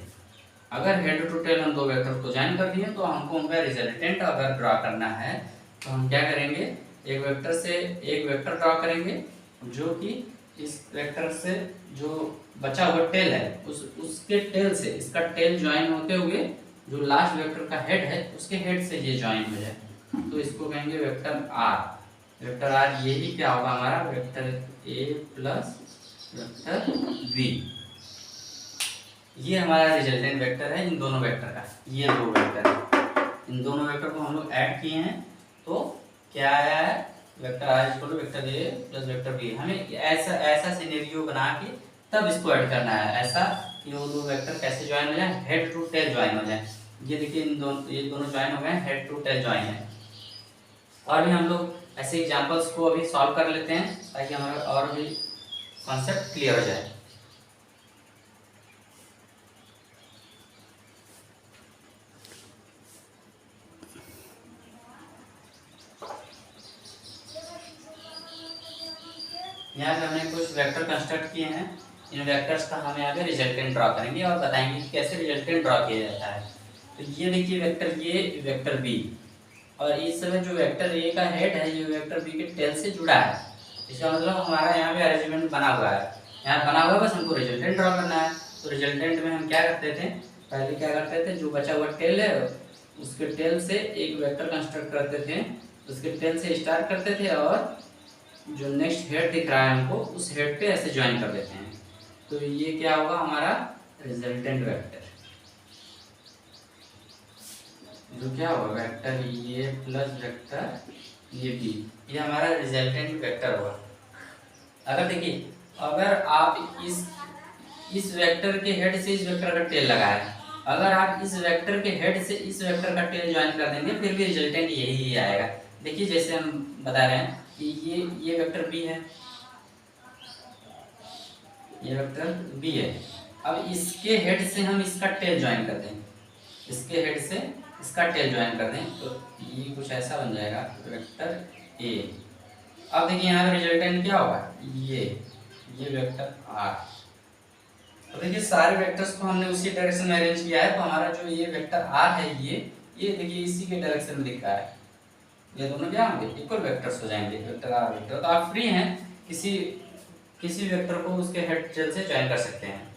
A: अगर हेड टू टेल हम दो वेक्टर को ज्वाइन कर दिए तो हमको उनका रिजल्टेंट अगर ड्रॉ करना है तो हम क्या करेंगे, एक वेक्टर से एक वेक्टर ड्रॉ करेंगे जो कि इस वेक्टर से जो बचा हुआ टेल है उसके टेल से इसका टेल ज्वाइन होते हुए जो लास्ट वेक्टर का हेड है उसके हेड से ये ज्वाइन हो जाए, तो इसको कहेंगे वेक्टर आर। वेक्टर आर ये ही क्या होगा हमारा, vector A plus vector B, ये हमारा रिजल्टेंट वेक्टर है इन दोनों वेक्टर का। ये दो वेक्टर है, इन दोनों वेक्टर को हम लोग ऐड किए हैं तो क्या आया है, vector R equal vector A plus vector B. हमें ऐसा सिनेरियो बना के तब इसको ऐड करना है, ऐसा कि वो दो वेक्टर कैसे ज्वाइन हो जाए, हेड टू टेल ज्वाइन हो जाए। ये देखिए ये दोनों ज्वाइन हो गए, हेड टू टेल ज्वाइन है। और भी हम लोग ऐसे एग्जांपल्स को अभी सॉल्व कर लेते हैं ताकि हमारा और भी कॉन्सेप्ट क्लियर हो जाए। यहाँ पे हमने कुछ वेक्टर कंस्ट्रक्ट किए हैं, इन वेक्टर्स का हमें आगे रिजल्टेंट ड्रॉ करेंगे और बताएंगे कि कैसे रिजल्टेंट ड्रॉ किया जाता है। तो ये देखिए वेक्टर ये वेक्टर बी, और इस समय जो वेक्टर ए का हेड है ये वेक्टर बी के टेल से जुड़ा है। इसका मतलब हमारा यहाँ पे अरेंजमेंट बना हुआ है, यहाँ बना हुआ है, बस हमको रिजल्टेंट ड्रॉ करना है। तो रिजल्टेंट में हम क्या करते थे, पहले क्या करते थे, जो बचा हुआ टेल है उसके टेल से एक वेक्टर कंस्ट्रक्ट करते थे, उसके टेल से स्टार्ट करते थे और जो नेक्स्ट हेड दिख रहा है हमको उस हेड पे ऐसे ज्वाइन कर देते हैं। तो ये क्या होगा हमारा रिजल्टेंट वेक्टर, जो क्या होगा वेक्टर ये प्लस वेक्टर ये बी, ये हमारा रिजल्टेंट वेक्टर होगा। अगर देखिए, अगर आप इस वेक्टर के हेड से इस वेक्टर का टेल लगाए, अगर आप इस वेक्टर के हेड से इस वेक्टर का टेल ज्वाइन कर देंगे फिर भी रिजल्टेंट यही आएगा। देखिए जैसे हम बता रहे हैं कि ये वेक्टर बी है, ये वेक्टर बी है। अब इसके हेड से हम इसका टेल ज्वाइन कर दें, इसके हेड से इसका टेल ज्वाइन कर दें तो ये कुछ ऐसा बन जाएगा वेक्टर ए। अब देखिए यहाँ पे रिजल्टेंट क्या होगा, ये वेक्टर आर। तो देखिए सारे वेक्टर्स को हमने उसी डायरेक्शन में अरेंज किया है, तो हमारा जो ये वेक्टर आर है ये देखिए इसी के डायरेक्शन में दिख रहा है। ये दोनों क्या होंगे, इक्वल वेक्टर्स हो जाएंगे, वेक्टर आर वेक्टर। तो आप फ्री हैं किसी वेक्टर को उसके हेड टेल से ज्वाइन कर सकते हैं।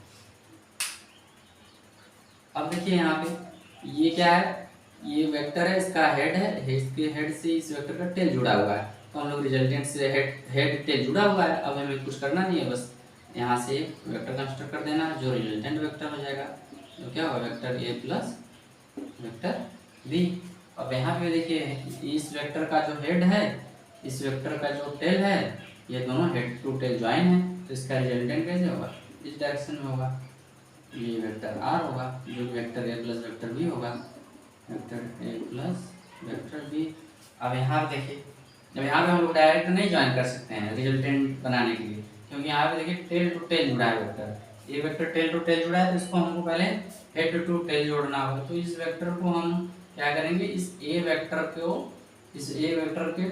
A: अब देखिए यहाँ पे ये क्या है, ये वेक्टर है, इसका हेड है, इसके हेड से इस वेक्टर का टेल जुड़ा हुआ है। तो हम लोग रिजल्टेंट से हेड टेल जुड़ा हुआ है, अब हमें कुछ करना नहीं है, बस यहाँ से वेक्टर कंस्ट्रक्ट कर देना जो रिजल्टेंट वेक्टर हो जाएगा। तो क्या होगा, vector A plus vector B. अब यहाँ पे देखिए इस वेक्टर का जो हेड है, इस वेक्टर का जो टेल है, ये दोनों हेड टू टेल ज्वाइन है, तो इसका रिजल्टेंट कैसे होगा, इस डायरेक्शन में होगा। ये वेक्टर आर होगा जो vector A plus vector B होगा, vector A plus vector B. अब यहाँ पे देखिए, जब यहाँ पे हम लोग डायरेक्ट नहीं ज्वाइन कर सकते हैं रिजल्टेंट बनाने के लिए, क्योंकि यहाँ पे देखिए टेल टू टेल जुड़ा है वेक्टर, ये वेक्टर टेल टू टेल जुड़ा है, तो इसको हमको पहले हेड टू टेल जोड़ना होगा। तो इस वेक्टर को हम क्या करेंगे, इस ए वेक्टर के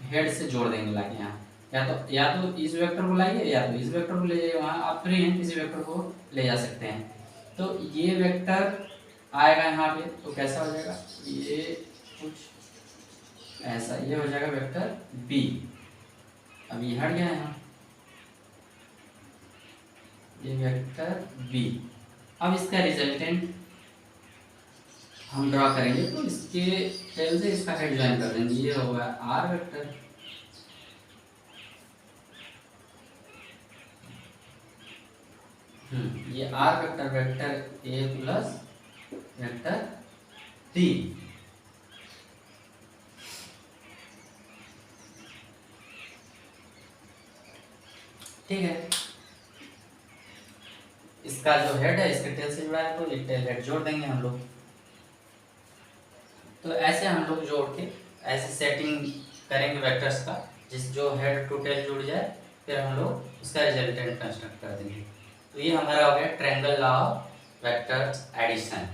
A: हेड से जोड़ देंगे लाके यहाँ, या तो इस वेक्टर को लाइए या तो इस वेक्टर को ले जाइए, वहाँ आप फ्री हैं, किसी वेक्टर को ले जा सकते हैं। तो ये वेक्टर आएगा यहाँ पे, तो कैसा हो जाएगा, ये कुछ ऐसा, ये हो जाएगा वेक्टर बी। अब ये हट गया यहाँ, ये वेक्टर बी। अब इसका रिजल्टेंट हम ड्रॉ करेंगे, तो इसके टेल से इसका हेड ज्वाइन कर देंगे, ये होगा आर वेक्टर। ये R vector vector A plus vector B. ठीक है, इसका जो हेड है इसके टेल से जुड़ा है, तो ये टेल हेड जोड़ देंगे हम लोग। तो ऐसे हम लोग जोड़ के ऐसे सेटिंग करेंगे वेक्टर्स का, जो हेड टू टेल जुड़ जाए, फिर हम लोग उसका रिजल्टेंट कंस्ट्रक्ट कर देंगे। तो ये हमारा हो गया triangle law of vectors addition.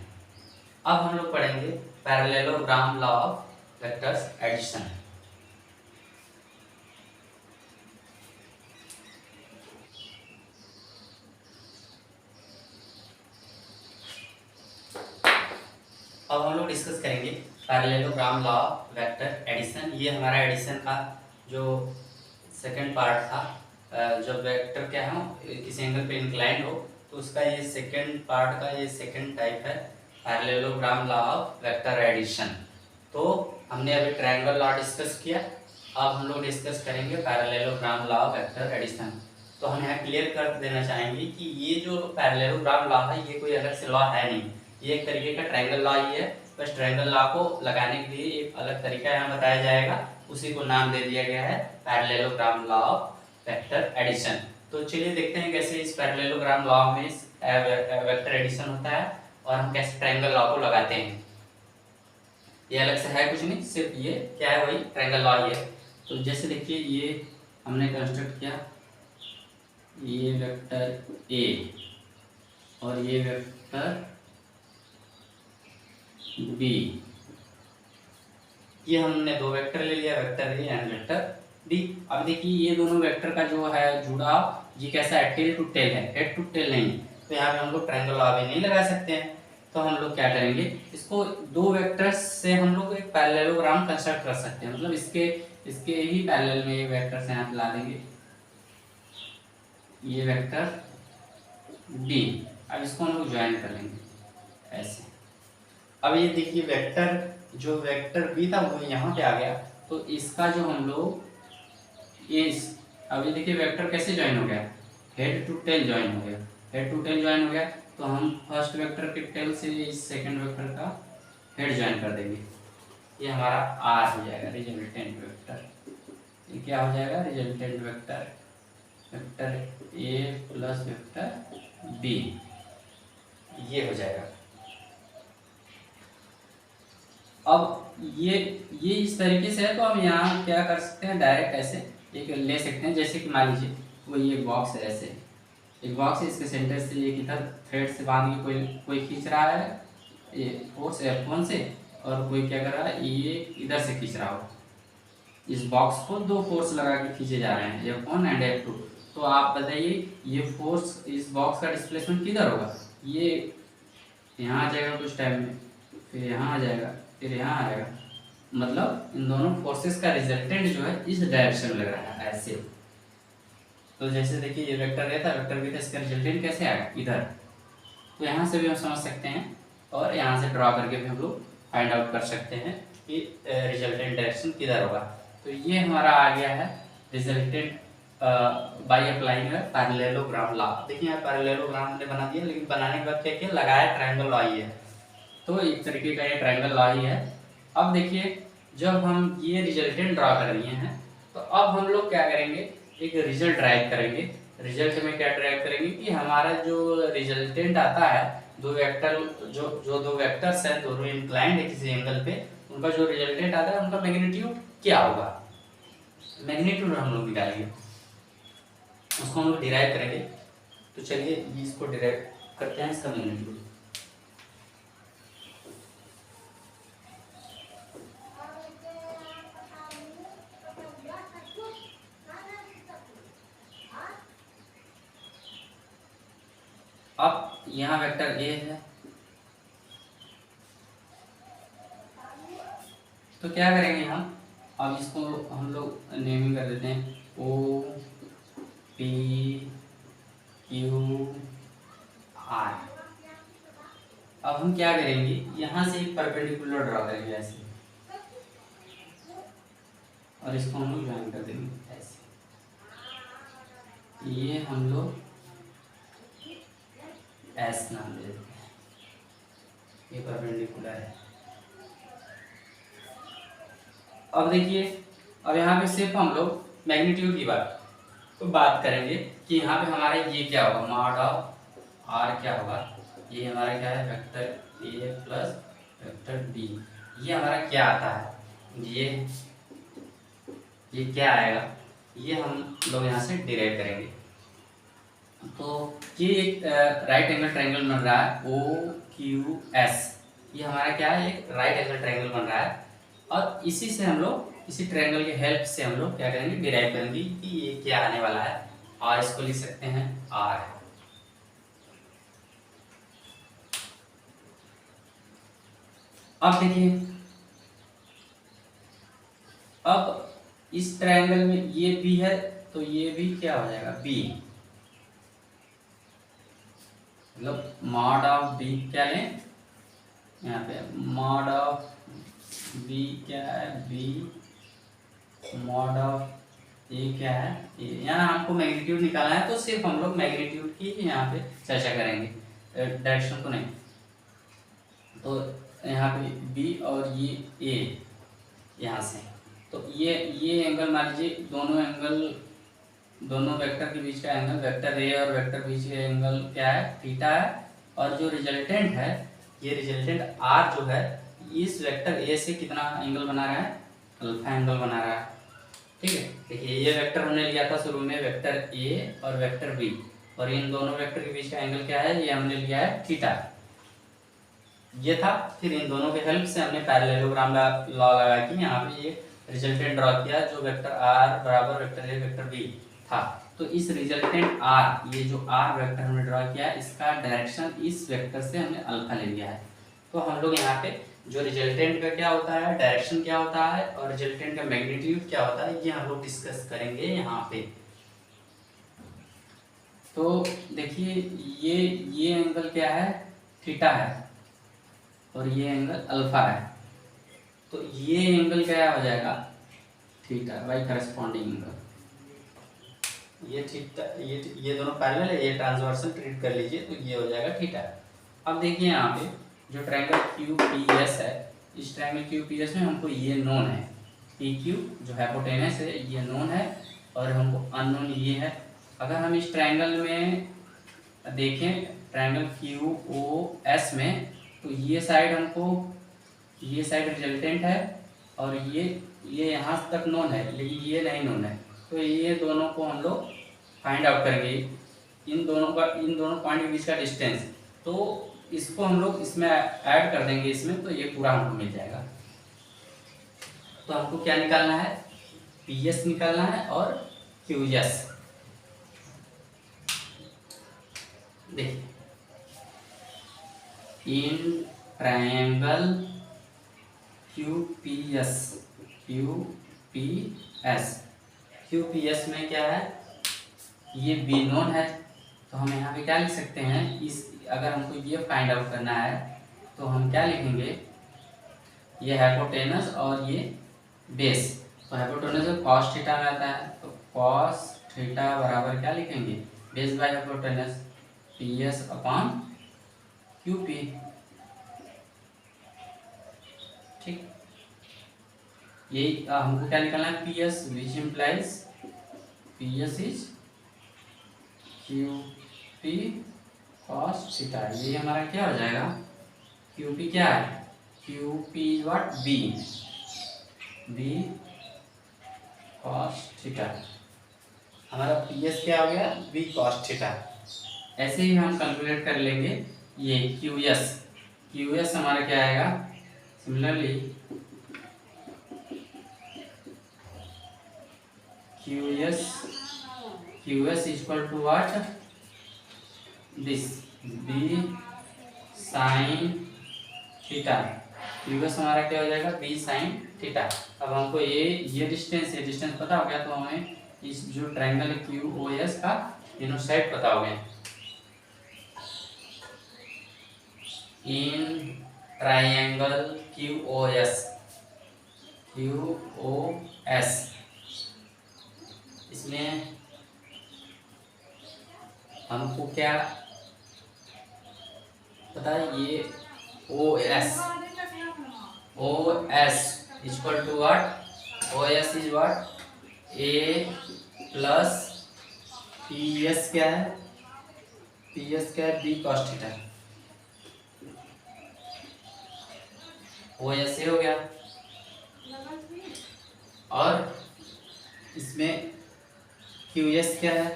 A: अब हम लोग पढ़ेंगे parallelogram law of vectors addition. अब हम लोग डिस्कस करेंगे parallelogram law of vector addition. ये हमारा एडिशन का जो सेकंड पार्ट था, जब वेक्टर क्या है किसी एंगल पे इंक्लाइंड हो, तो उसका ये सेकंड पार्ट का ये सेकंड टाइप है parallelogram law of vector addition. तो हमने अभी ट्रायंगल लॉ डिस्कस किया, अब हम लोग डिस्कस करेंगे parallelogram law of vector addition. तो हम यहाँ क्लियर कर देना चाहेंगे कि ये जो पैरेललोग्राम लॉ है ये कोई अलग से लॉ है नहीं, ये एक तरीके का ट्रायंगल लॉ ही है। बस ट्रायंगल लॉ को लगाने के लिए एक अलग तरीका यहाँ बताया जाएगा, उसी को नाम दे दिया गया है parallelogram law of vector addition. तो चलिए देखते हैं कैसे इस पैरेललोग्राम लॉ में वेक्टर एडिशन होता है और हम कैसे ट्रायंगल लॉ को लगाते हैं। ये अलग से है कुछ नहीं, सिर्फ ये क्या है, वही ट्रायंगल लॉ ही है। तो जैसे देखिए ये हमने कंस्ट्रक्ट किया, ये वेक्टर ए और ये वेक्टर बी, ये हमने दो वेक्टर ले लिया, vector A and vector B. अब देखिए ये दोनों वेक्टर का जो है जुड़ाव ये कैसा है, टेल टू टेल है, हेड टू टेल नहीं है। तो यहाँ पे हम लोग ट्रायंगल लॉ भी नहीं लगा सकते हैं, तो हम लोग क्या करेंगे, इसको दो वेक्टर्स से हम लोग एक पैरेललोग्राम कंस्ट्रक्ट कर सकते हैं, मतलब इसके ही पैरेलल में ये वेक्टर्स यहाँ पे ला देंगे, ये वेक्टर बी। अब इसको हम लोग ज्वाइन कर लेंगे ऐसे। अब ये देखिए वेक्टर जो वेक्टर बी था वो यहाँ पे आ गया, तो इसका जो हम लोग अब ये देखिए वेक्टर कैसे ज्वाइन हो गया, हेड टू टेल ज्वाइन हो गया, हेड टू टेल ज्वाइन हो गया। तो हम फर्स्ट वेक्टर के टेल से इस सेकंड वेक्टर का हेड ज्वाइन कर देंगे, ये हमारा आर हो जाएगा रिजल्टेंट वेक्टर। ये क्या हो जाएगा, resultant vector vector A plus vector B, ये हो जाएगा। अब ये इस तरीके से है, तो हम यहाँ क्या कर सकते हैं, डायरेक्ट ऐसे एक ले सकते हैं। जैसे कि मान लीजिए कोई एक बॉक्स है, ऐसे एक बॉक्स है, इसके सेंटर से एक इधर थ्रेड से बांध के कोई खींच रहा है ये फोर्स F1 से, और कोई क्या कर रहा है, ये इधर से खींच रहा हो। इस बॉक्स को दो फोर्स लगा के खींचे जा रहे हैं, F1 एंड F2। तो आप बताइए ये फोर्स, इस बॉक्स का डिस्प्लेसमेंट किधर होगा, ये यहाँ आ जाएगा कुछ टाइम में, फिर यहाँ आ जाएगा, फिर यहाँ आ जाएगा। मतलब इन दोनों फोर्सेस का रिजल्टेंट जो है इस डायरेक्शन में लग रहा है, ऐसे। तो जैसे देखिए ये वेक्टर ए था, वेक्टर बी था, इसका रिजल्टेंट कैसे आएगा, इधर। तो यहाँ से भी हम समझ सकते हैं, और यहाँ से ड्रॉ करके भी हम लोग फाइंड आउट कर सकते हैं कि रिजल्टेंट डायरेक्शन किधर होगा। तो ये हमारा आ गया है resultant by applying parallelogram law. देखिए यहाँ पैरेललोग्राम हमने बना दिया, लेकिन बनाने के बाद क्या किया, लगाया ट्रायंगल लॉ ही है। तो एक तरीके का ये ट्रायंगल लॉ ही है। अब देखिए जब हम ये रिजल्टेंट ड्रॉ कर लिए हैं, तो अब हम लोग क्या करेंगे, एक रिजल्ट ड्राइव करेंगे। रिजल्ट में क्या ड्राइव करेंगे कि हमारा जो रिजल्टेंट आता है, दो वेक्टर जो दो वेक्टर्स हैं, दोनों इंक्लाइंड है किसी एंगल पे, उनका जो रिजल्टेंट आता है उनका मैग्नीट्यूड क्या होगा, मैग्नीट्यूड हम लोग निकालेंगे, उसको हम लोग डिराइव करेंगे। तो चलिए इसको डिराइव करते हैं, इसका मैग्नीट्यूड। अब यहाँ वेक्टर ए है, तो क्या करेंगे हम, अब इसको हम लोग नेमिंग कर देते हैं ओ पी क्यू आर। अब हम क्या करेंगे, यहाँ से एक परपेंडिकुलर ड्रॉ करेंगे ऐसे, और इसको हम लोग ज्वाइन कर देंगे ऐसे। ये हम लोग एस नाम दे देते हैं, ये परपेंडिकुलर है। अब देखिए, अब यहाँ पे सिर्फ हम लोग मैग्नीट्यूड की बात करेंगे कि यहाँ पे हमारा ये क्या होगा, मॉड ऑफ आर क्या होगा, ये हमारा क्या है, vector A plus vector B. ये हमारा क्या आता है, ये क्या आएगा, ये हम लोग यहाँ से डिराइव करेंगे। तो ये एक राइट एंगल ट्रायंगल बन रहा है ओ क्यू एस, ये हमारा क्या है, एक राइट एंगल ट्रायंगल बन रहा है। और इसी से हम लोग, इसी ट्रायंगल के हेल्प से हम लोग क्या करेंगे, डिराइव करेंगे कि ये क्या आने वाला है, और इसको लिख सकते हैं आर। अब देखिए, अब इस ट्रायंगल में ये बी है, तो ये भी क्या हो जाएगा, बी। मतलब मॉड ऑफ बी क्या लें, यहाँ पे मॉड ऑफ बी क्या है, बी, मॉड ऑफ ए क्या है, ए। यहाँ हमको मैग्नीट्यूड निकालना है, तो सिर्फ हम लोग मैग्नीट्यूड की यहाँ पे चर्चा करेंगे, डायरेक्शन को नहीं। तो यहाँ पे बी और ये ए, यहाँ से, तो ये एंगल मान लीजिए, दोनों वेक्टर के बीच का एंगल, वेक्टर ए और वेक्टर बीच का एंगल क्या है, थीटा है। और जो रिजल्टेंट है, ये रिजल्टेंट आर जो है, इस वेक्टर ए से कितना एंगल बना रहा है, अल्फा एंगल बना रहा है। ठीक है, देखिए ये वेक्टर हमने लिया था शुरू में, वेक्टर ए और वेक्टर बी, और इन दोनों वेक्टर के बीच का एंगल क्या है, ये हमने लिया है थीटा, ये था। फिर इन दोनों के हेल्प से हमने पैरेललोग्राम लॉ लगा के यहाँ पे ये रिजल्टेंट ड्रॉ किया, जो वेक्टर आर बराबर वेक्टर ए वेक्टर बी था। तो इस रिजल्टेंट आर, ये जो आर वेक्टर हमने ड्रॉ किया, इसका डायरेक्शन इस वेक्टर से हमने अल्फा ले लिया है। तो हम लोग यहाँ पे जो रिजल्टेंट का क्या होता है, डायरेक्शन क्या होता है, और रिजल्टेंट का मैग्नीट्यूड क्या होता है, ये हम लोग डिस्कस करेंगे यहाँ पे। तो देखिए ये एंगल क्या है, थीटा है, और ये एंगल अल्फा है। तो ये एंगल क्या हो जाएगा, थीटा बाई करस्पॉन्डिंग एंगल। ये थीटा, ये दोनों पैरेलल है, ये ट्रांसवर्सल ट्रीट कर लीजिए, तो ये हो जाएगा थीटा। अब देखिए यहाँ पे जो ट्रायंगल क्यू पी एस है, इस ट्रायंगल क्यू पी एस में हमको ये नोन है, पी क्यू जो हाइपोटेनस है ये नोन है, और हमको अननोन ये है अगर हम इस ट्रायंगल में देखें, ट्रायंगल क्यू ओ एस में, तो ये साइड हमको, ये साइड रिजल्टेंट है और ये यहाँ तक नोन है, लेकिन ये नहीं नोन है। तो ये दोनों को हम लोग फाइंड आउट करेंगे, इन दोनों पॉइंट के बीच का डिस्टेंस। तो इसको हम लोग इसमें ऐड कर देंगे इसमें, तो ये पूरा हमको मिल जाएगा। तो हमको क्या निकालना है, पी एस निकालना है और क्यू एस। देखिए, इन ट्रायंगल QPS में क्या है, ये बी नोन है। तो हम यहाँ पे क्या लिख सकते हैं, इस अगर हमको ये फाइंड आउट करना है तो हम क्या लिखेंगे, ये हाइपोटेनस और ये बेस। तो हाइपोटेनस कॉस थीटा में आता है, तो कॉस थीटा बराबर क्या लिखेंगे, base by hypotenuse PS upon QP। ठीक, ये हमको क्या निकालना है, PS, which implies PS is QP cos theta. ये हमारा क्या हो जाएगा, QP क्या है, QP is what, B cos theta. हमारा PS क्या हो गया, B cos थीटा। ऐसे ही हम कैलकुलेट कर लेंगे ये QS हमारा क्या आएगा, similarly QS equal to what, this B sine theta. QS हमारा क्या हो जाएगा, B साइन थीटा। अब हमको ये डिस्टेंस पता हो गया, तो हमें इस जो ट्रायंगल है QOS का तीनों साइड पता हो गए। इन ट्रायंगल QOS इसमें हमको क्या पता है, ये OS equal to what, OS is what, A plus PS क्या है, PS क्या है, B cos थीटा। OS हो गया, और इसमें QS क्या है,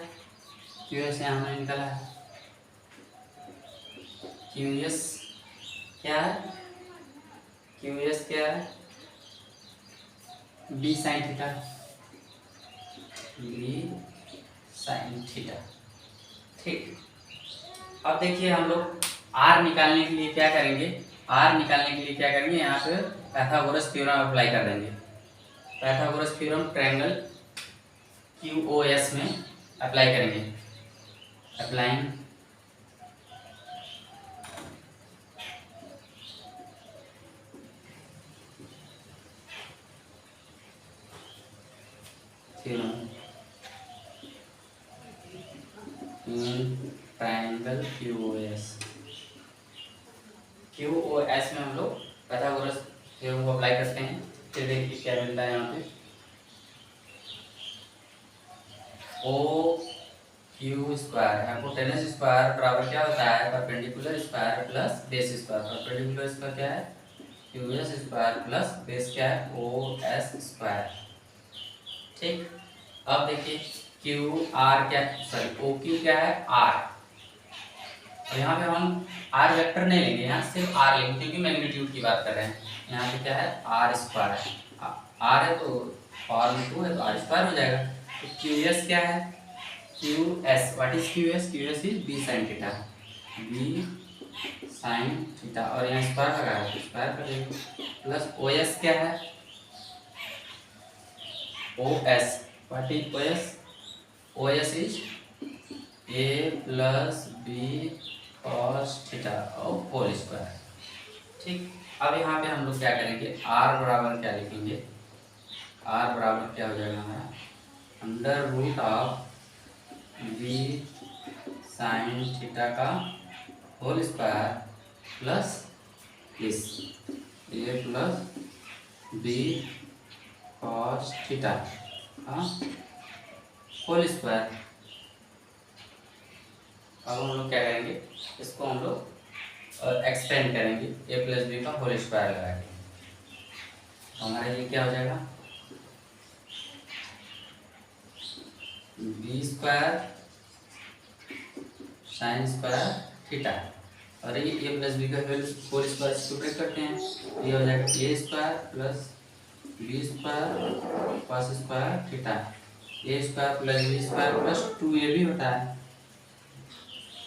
A: QS यहाँ हमने निकाला है, QS क्या है, QS क्या है, B sine theta, B sine theta. ठीक, अब देखिए हम लोग R निकालने के लिए क्या करेंगे, यहाँ पे पाइथागोरस थ्योरम अप्लाई कर देंगे। पाइथागोरस थ्योरम ट्रायंगल QOS में अप्लाई करेंगे। Applying theorem in triangle QOS में हम लोग पाइथागोरस थ्योरम को अप्लाई करते हैं। फिर देखिए क्या मिलता है, यहाँ पे OQ स्क्वायर हाइपोटेनस स्क्वायर बराबर क्या होता है, perpendicular square plus base square. Perpendicular square क्या है, QS स्क्वायर प्लस बेस क्या है, OS स्क्वायर। ठीक, अब देखिए QR क्या, सॉरी OQ क्या है, R। और यहाँ पे हम R वेक्टर नहीं लेंगे, यहाँ सिर्फ R लेंगे, क्योंकि मैग्नीट्यूड की बात कर रहे हैं। यहाँ पे क्या है, R स्क्वायर है, R है तो फॉर्म 2 है तो R स्क्वायर हो जाएगा। तो QS क्या है, QS, what is QS, QS is B sine theta, B sine theta, और यहाँ स्क्वायर लगा है तो स्क्वायर कर देंगे, प्लस OS क्या है, OS, what is OS, OS is A plus B cos theta और होल स्क्वायर। ठीक, अब यहाँ पे हम लोग क्या करेंगे, R बराबर क्या लिखेंगे, R बराबर क्या हो जाएगा हमारा, under root of B sine theta का होल स्क्वायर प्लस इस A plus B cos theta का होल स्क्वायर। अब हम लोग क्या करेंगे, इसको हम लोग एक्सपेंड करेंगे ए प्लस बी का होल स्क्वायर लगा के। तो हमारा ये क्या हो जाएगा, B square sine square theta, और ये ए प्लस बी का होल स्क्वायर स्क्वायर करते हैं, ये हो जाएगा A square plus B square cos square theta, A square plus B square plus 2a भी होता है,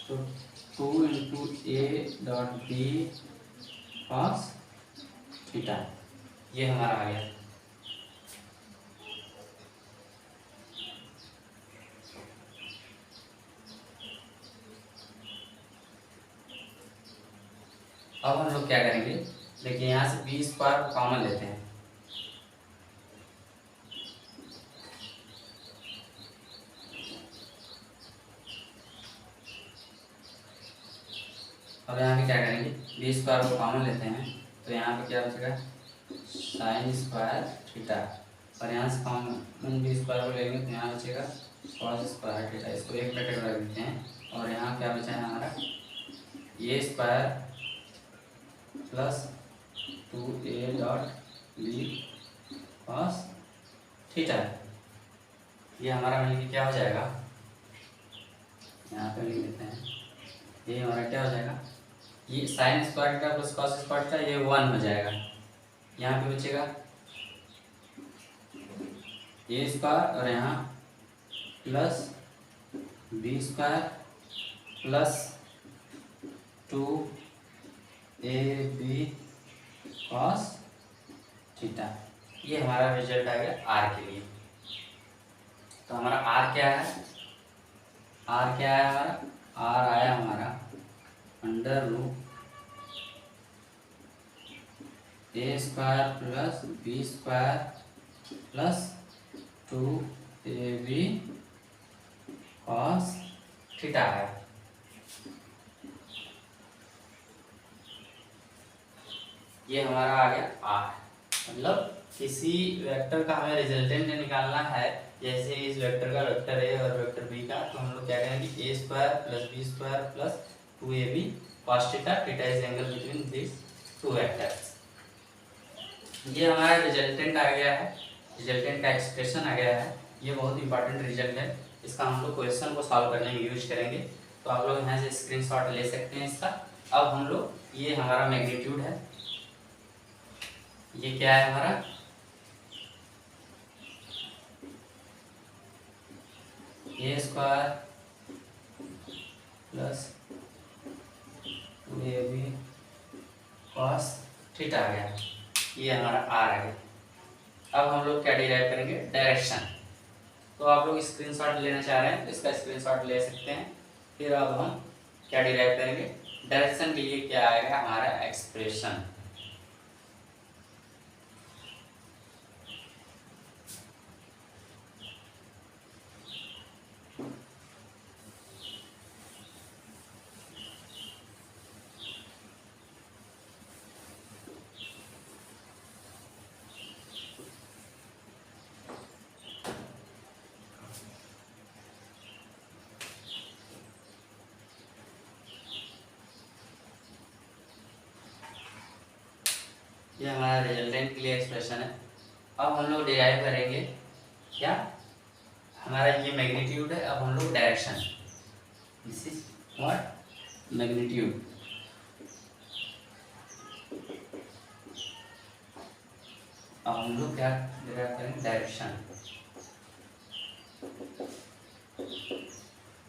A: तो 2 into A dot B cos theta, ये हमारा आ गया। अब हम लोग क्या करेंगे, देखिए यहाँ से बी स्क्वायर को कॉमन लेते हैं, अब यहाँ पे क्या करेंगे, बी स्क्वायर को कॉमन लेते हैं, तो यहाँ पे क्या बचेगा साइन स्क्वायर थीटा, और यहाँ से कॉमन बी स्क्वायर को लेंगे तो यहाँ बचेगा कॉस स्क्वायर थीटा, इसको एक ब्रैकेट में रख देते हैं, और यहाँ क्या बचा है हमारा A square plus 2a dot B cos theta, ये हमारा मिलके क्या हो जाएगा, यहाँ पे लिख देते हैं, ये हमारा क्या हो जाएगा, ये sign square theta plus cos square theta, ये 1 हो जाएगा, यहाँ पे बचेगा ए स्क्वायर और यहाँ plus B square plus 2ab cos theta, ये हमारा रिजल्ट आ गया आर के लिए। तो हमारा आर क्या है, आर क्या है हमारा, आर आया हमारा under root A square plus B square plus 2ab cos theta है। ये हमारा आ गया आर, मतलब किसी वेक्टर का हमें रिजल्टेंट निकालना है, जैसे इस वेक्टर का वेक्टर ए और वेक्टर बी का, तो हम लोग क्या करेंगे A square plus B square plus 2ab cos theta, theta is angle between this two vectors. ये हमारा रिजल्टेंट आ गया है, रिजल्टेंट का एक्सप्रेशन आ गया है, ये बहुत इंपॉर्टेंट रिजल्ट है, इसका हम लोग क्वेश्चन को सॉल्व करने में यूज करेंगे। तो आप लोग यहाँ से स्क्रीनशॉट ले सकते हैं इसका। अब हम लोग, ये हमारा मैग्नीट्यूड है, ये क्या है हमारा A square plus 2ab cos theta आ गया, ये हमारा आर आ गया। अब हम लोग क्या डिराइव करेंगे, डायरेक्शन। तो आप लोग स्क्रीनशॉट लेना चाह रहे हैं तो इसका स्क्रीनशॉट ले सकते हैं। फिर अब हम क्या डिराइव करेंगे, डायरेक्शन के लिए क्या आएगा हमारा एक्सप्रेशन। ये हमारा रिजल्टेंट के लिए एक्सप्रेशन है। अब हम लोग डिराइव करेंगे क्या, हमारा ये मैग्नीट्यूड है, अब हम लोग direction, this is what magnitude. अब हम लोग क्या डिराइव करेंगे, direction,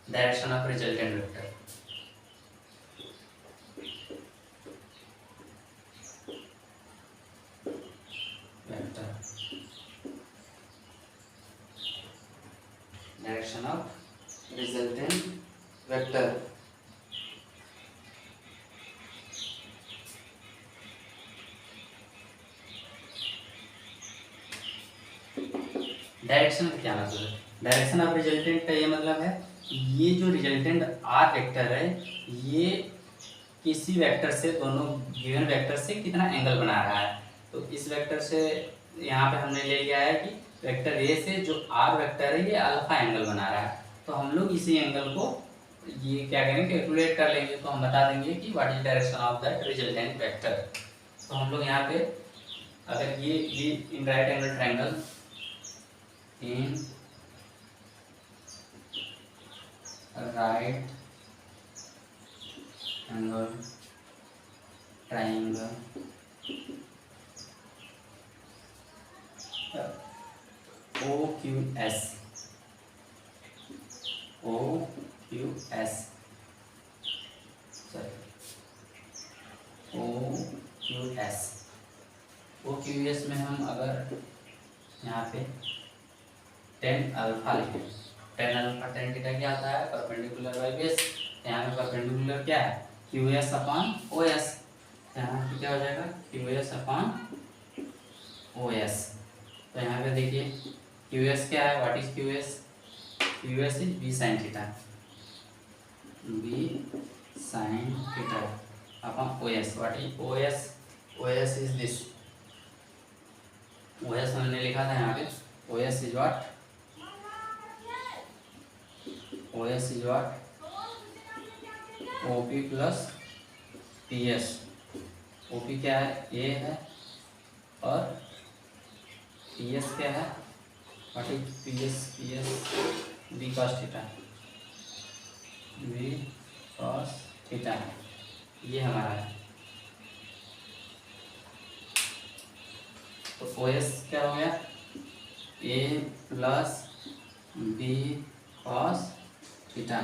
A: direction of resultant vector. Direction of resultant vector. Direction का क्या मतलब है, डायरेक्शन ऑफ रिजल्टेंट का ये मतलब है, ये जो रिजल्टेंट आर वेक्टर है, ये किसी वेक्टर से, दोनों गिवन वेक्टर से कितना एंगल बना रहा है। तो इस वेक्टर से यहाँ पे हमने ले लिया है कि वेक्टर ए से जो आर वेक्टर है ये अल्फा एंगल बना रहा है, तो हम लोग इसी एंगल को ये क्या करेंगे, कैलकुलेट कर लेंगे तो हम बता देंगे कि what is direction of that resultant vector. तो हम लोग यहाँ पे अगर ये in right angle triangle in right angle triangle O Q S O Q S में हम अगर यहाँ पे टेन अल्फा लिखें, टेन अल्फा टेन थीटा क्या आता है, परपेंडिकुलर बाई बेस। यहाँ पे परपेंडिकुलर क्या है, Q S upon O S. यहाँ पे क्या हो जाएगा, Q S upon O S. तो यहाँ पे देखिए क्यू एस क्या है, what is Q S, Q S is B sine theta, B sine theta upon O S. What is O S, O S is this, O S हमने लिखा था यहाँ पे, O S is what, O S is what, O P plus P S. O P क्या है, ए है, और पी एस क्या है, what is P S B cos theta, B cos theta, ये हमारा है। तो ओ एस क्या हो गया, A plus B cos theta,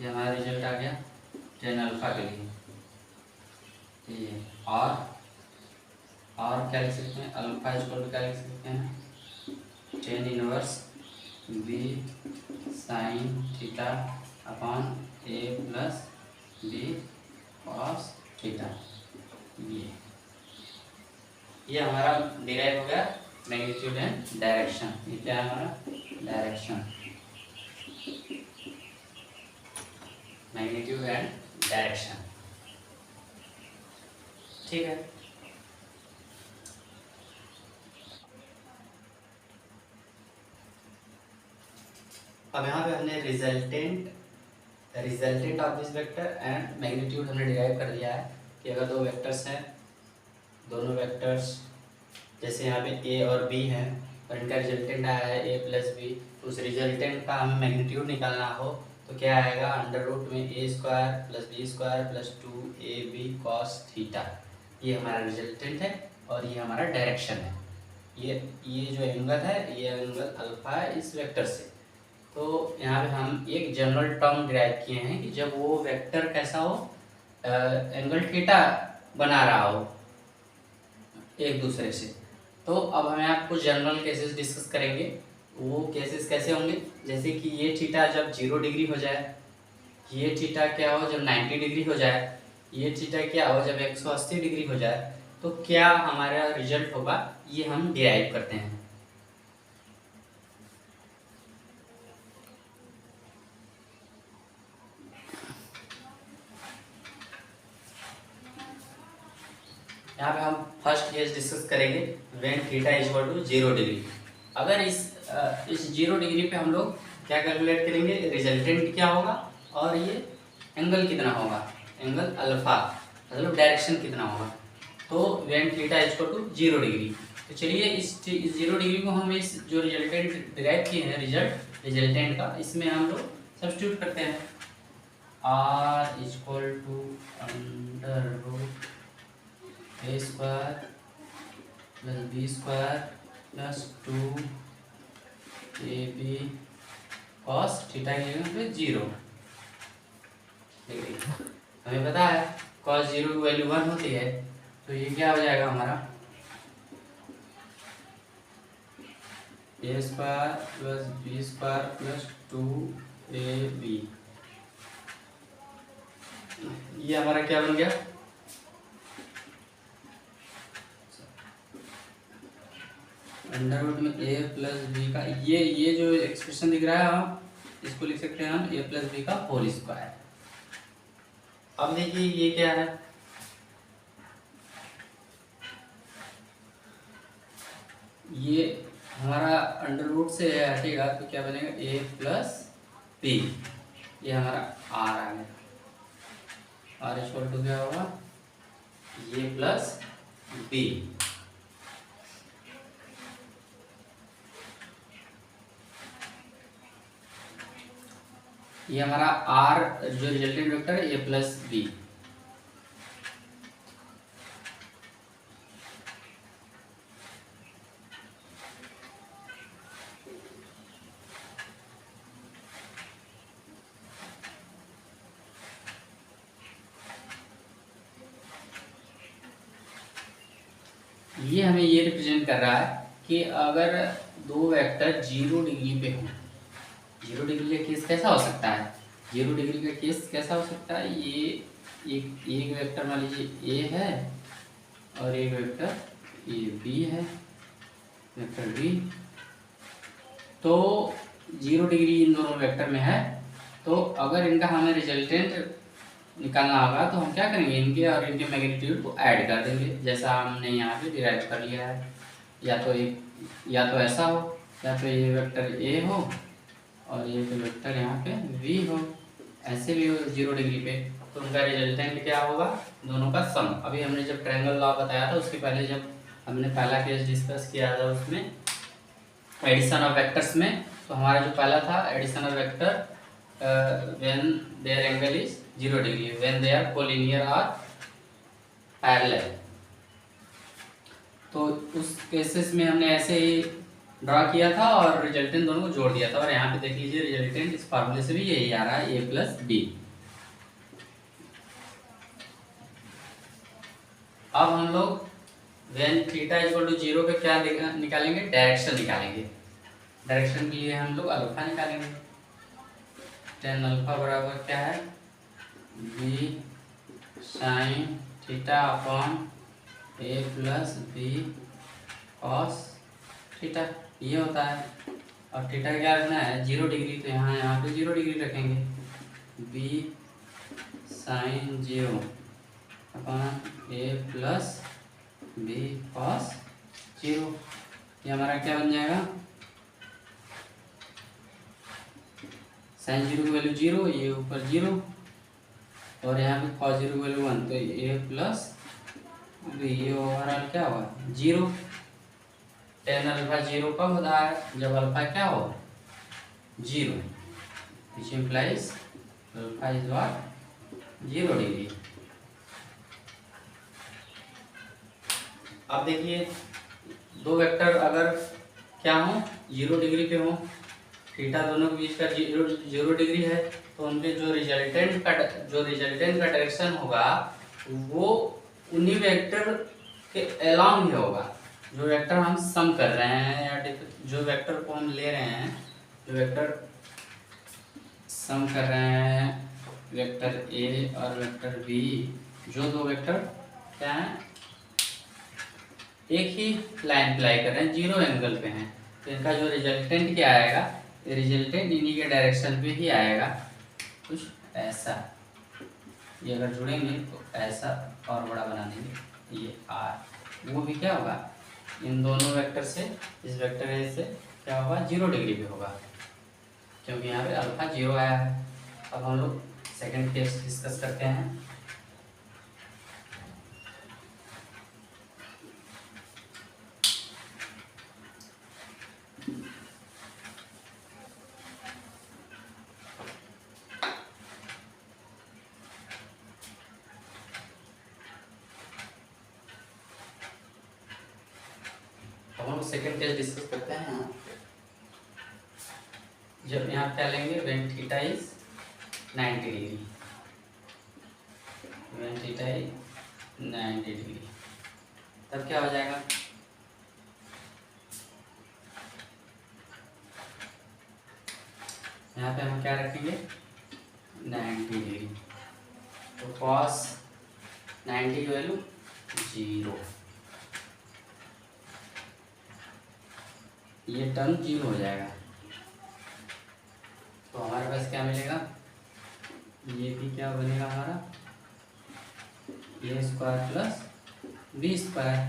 A: ये हमारा रिजल्ट आ गया टेन अल्फा के लिए। ये और क्या लिख सकते हैं, अल्फा इक्वल टू क्या लिख सकते हैं, tan inverse B sine theta upon A plus B cos theta. ये हमारा डिराइव हो गया मैग्नीट्यूड एंड डायरेक्शन। ये क्या है हमारा, डायरेक्शन, मैग्नीट्यूड एंड डायरेक्शन, ठीक है। अब यहाँ पे हमने resultant of this vector and magnitude हमने डिराइव कर दिया है कि अगर दो वेक्टर्स हैं, दोनों वेक्टर्स जैसे यहाँ पे ए और बी हैं और इनका रिजल्टेंट आया है ए प्लस बी, तो उस रिजल्टेंट का हमें मैग्नीट्यूड निकालना हो तो क्या आएगा, अंडर रूट में A square plus B square plus 2ab cos theta. ये हमारा रिजल्टेंट है और ये हमारा डायरेक्शन है। ये जो एंगल है, ये एंगल अल्फा है इस वेक्टर से। तो यहाँ पे हम एक जनरल टर्म डिराइव किए हैं कि जब वो वेक्टर कैसा हो, एंगल थीटा बना रहा हो एक दूसरे से। तो अब हमें आपको जनरल केसेस डिस्कस करेंगे। वो केसेस कैसे होंगे, जैसे कि ये थीटा जब 0 डिग्री हो जाए, ये थीटा क्या हो जब 90 डिग्री हो जाए, ये थीटा क्या हो जब 180 डिग्री हो जाए, तो क्या हमारा रिजल्ट होगा, ये हम डिराइव करते हैं। यहाँ पे हम फर्स्ट केस डिस्कस करेंगे when theta is equal to 0 degree. अगर इस 0 डिग्री पे हम लोग क्या कैलकुलेट करेंगे, रिजल्टेंट क्या होगा और ये एंगल कितना होगा, एंगल अल्फा, मतलब डायरेक्शन कितना होगा। तो when theta is equal to 0 degree, तो चलिए इस 0 डिग्री को हम इस जो रिजल्टेंट डिराइव किए हैं रिजल्टेंट का, इसमें हम लोग सब्स्टिट्यूट करते हैं। R is equal to under root A square plus B square plus 2ab cos theta की जगह पे 0 डिग्री। हमें पता है कॉस 0 की वैल्यू 1 होती है, तो ये क्या हो जाएगा हमारा, A square plus B square plus 2ab। ये हमारा क्या बन गया, अंडर रूट में ए प्लस बी का ये जो एक्सप्रेशन दिख रहा है, हम इसको लिख सकते हैं हम ए प्लस बी का होल स्क्वायर। अब देखिए ये क्या है, ये हमारा अंडर रूट से हटेगा तो क्या बनेगा, ए प्लस बी, ये हमारा आर आ गया। आर इक्वल टू क्या होगा, ये प्लस बी। ये हमारा आर जो रिजल्टेंट वेक्टर है, ए प्लस बी। ये हमें ये रिप्रेजेंट कर रहा है कि अगर दो वेक्टर 0 डिग्री पे हों, 0 डिग्री का केस कैसा हो सकता है, 0 डिग्री का केस कैसा हो सकता है, ये एक वेक्टर मान लीजिए ए है और एक वेक्टर ए बी है, वेक्टर बी। तो 0 डिग्री इन दोनों वेक्टर में है, तो अगर इनका हमें रिजल्टेंट निकालना होगा तो हम क्या करेंगे, इनके और इनके मैग्नीट्यूड को ऐड कर देंगे, जैसा हमने यहाँ पे डिराइव कर लिया है। या तो ऐसा हो, या तो ये वेक्टर ए हो और ये वेक्टर यहाँ पे v हो, ऐसे भी हो 0 डिग्री पे, तो उनका रिजल्टेंट क्या होगा, दोनों का सम। अभी हमने जब ट्रायंगल लॉ बताया था, उसके पहले जब हमने पहला केस डिस्कस किया था उसमें एडिशन ऑफ वेक्टर्स में, तो हमारा जो पहला था addition of vector when their angle is 0 degree, when they are collinear और पैरेलल। तो उस केसेस में हमने ऐसे ही ड्रा किया था और रिजल्टेंट दोनों को जोड़ दिया था। और यहाँ पे देख लीजिए रिजल्टेंट इस फार्मूले से भी यही आ रहा है, ए प्लस बी। अब हम लोग व्हेन थीटा इक्वल टू 0 पे क्या निकालेंगे, डायरेक्शन निकालेंगे। डायरेक्शन के लिए हम लोग अल्फा निकालेंगे। tan अल्फा बराबर क्या है, B sine theta upon A plus B cos theta, ये होता है। और थीटा क्या रखना है, 0 डिग्री, तो यहाँ पे 0 डिग्री रखेंगे, B sign 0 upon A plus B cos 0। ये हमारा क्या बन जाएगा, साइन 0 की वैल्यू 0, ये ऊपर 0 और यहाँ पे कॉस 0 की वैल्यू 1, तो ए प्लस बी, ये ओवरऑल क्या होगा 0। tan अल्फा 0 कब होता है, जब अल्फा क्या हो 0, which implies alpha is what 0 degree. अब देखिए दो वेक्टर अगर क्या हो 0 डिग्री पे हो, थीटा दोनों के बीच का 0 डिग्री है, तो उनके जो रिजल्टेंट का डायरेक्शन होगा वो उन्हीं वेक्टर के अलोंग ही होगा। जो वेक्टर हम सम कर रहे हैं या जो वेक्टर को हम ले रहे हैं, जो वेक्टर सम कर रहे हैं, वेक्टर ए और वेक्टर बी, जो दो वेक्टर क्या हैं, एक ही लाइन प्लाई कर रहे हैं, 0 एंगल पे हैं, तो इनका जो रिजल्टेंट क्या आएगा, रिजल्टेंट इन्हीं के डायरेक्शन पे ही आएगा, कुछ ऐसा। ये अगर जुड़ेंगे तो ऐसा और बड़ा बना देंगे, ये आर, वो भी क्या होगा इन दोनों वेक्टर से, इस वेक्टर ए से क्या होगा 0 डिग्री पे होगा, क्योंकि यहाँ पे अल्फा 0 आया है। अब हम लोग सेकंड केस डिस्कस करते हैं। हम सेकंड केस डिस्कस करते हैं। जब यहाँ क्या लेंगे, when theta is 90 degree, when theta is 90 degree, तब क्या हो जाएगा, यहाँ पे हम क्या रखेंगे 90 डिग्री, तो cos 90 की वैल्यू 0, ये टर्म 0 हो जाएगा। तो हमारे पास क्या मिलेगा, ये भी क्या बनेगा हमारा A square plus B square,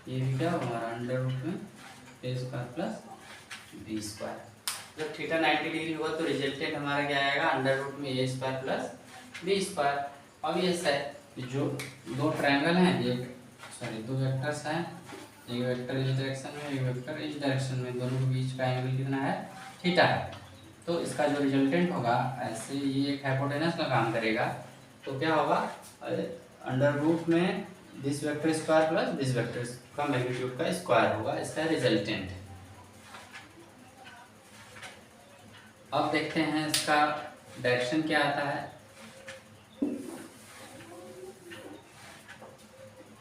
A: ये भी क्या होगा हमारा अंडर रूट में A square plus B square. जब थीटा 90 डिग्री होगा तो रिजल्टेंट हमारा क्या आएगा, अंडर रूट में A square plus B square. Obvious है कि जो दो ट्रायंगल हैं, दो वेक्टर्स हैं, एक वेक्टर इस डायरेक्शन में, एक वेक्टर इस डायरेक्शन में, दोनों के बीच का एंगल कितना है, थीटा है। तो इसका जो रिजल्टेंट होगा, ऐसे ये एक हाइपोटेनस का काम करेगा, तो क्या होगा, अंडर रूट में this vector square plus this vector का मैग्नीट्यूड का स्क्वायर होगा, इसका रिजल्टेंट। अब देखते हैं इसका डायरेक्शन क्या आता है।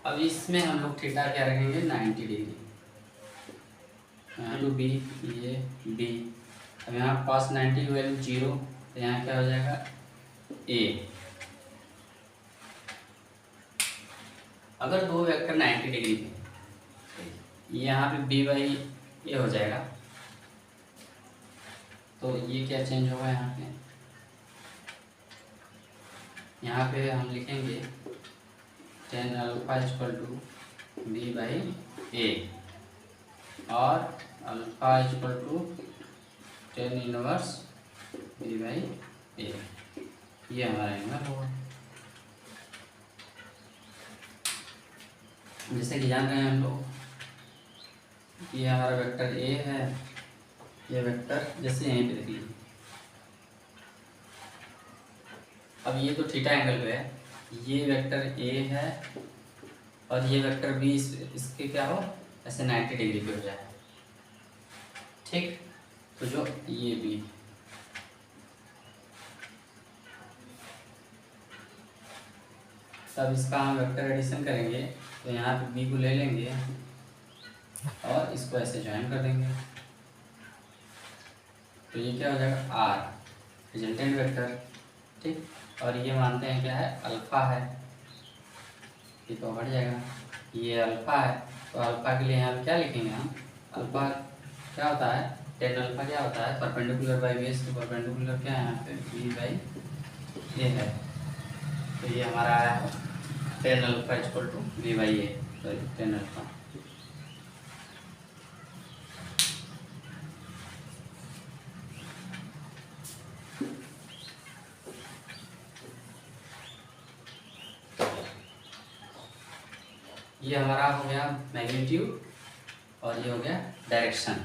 A: अब इसमें हम लोग थीटा क्या रखेंगे, 90 डिग्री, यहाँ टू बी, ये बी। अब यहाँ पास 90 की वैल्यू 0, तो यहाँ क्या हो जाएगा, ए। अगर दो वेक्टर 90 डिग्री पे, यहाँ पे बी बाई ए हो जाएगा, तो ये क्या चेंज होगा, यहाँ पे हम लिखेंगे tan alpha equal to B by A, और alpha equal to tan inverse B by A, ये हमारा एंगल होगा। जैसे कि जान रहे हैं हम लोग, ये हमारा वेक्टर ए है, ये वेक्टर जैसे यहीं पे देखिए, अब ये तो थीटा एंगल पे है, ये वेक्टर ए है और ये वेक्टर बी, इसके क्या हो, ऐसे 90 डिग्री पे हो जाए, ठीक। तो जो ये बी, तब इसका हम वेक्टर एडिशन करेंगे, तो यहाँ पे बी को ले लेंगे और इसको ऐसे ज्वाइन कर देंगे, तो ये क्या हो जाएगा, आर, रिजल्टेंट वेक्टर, ठीक। और ये मानते हैं क्या है, अल्फा है, ये तो हट जाएगा, ये अल्फा है, तो अल्फा के लिए यहाँ पे क्या लिखेंगे हम, अल्फा क्या होता है, टेन अल्फा क्या होता है, परपेंडिकुलर बाई बेस, तो परपेंडिकुलर क्या है यहाँ पे, बी बाई ए है, तो ये हमारा आया है tan alpha equal to B by A, sorry tan alpha. ये हमारा हो गया मैग्नीट्यूड और ये हो गया डायरेक्शन।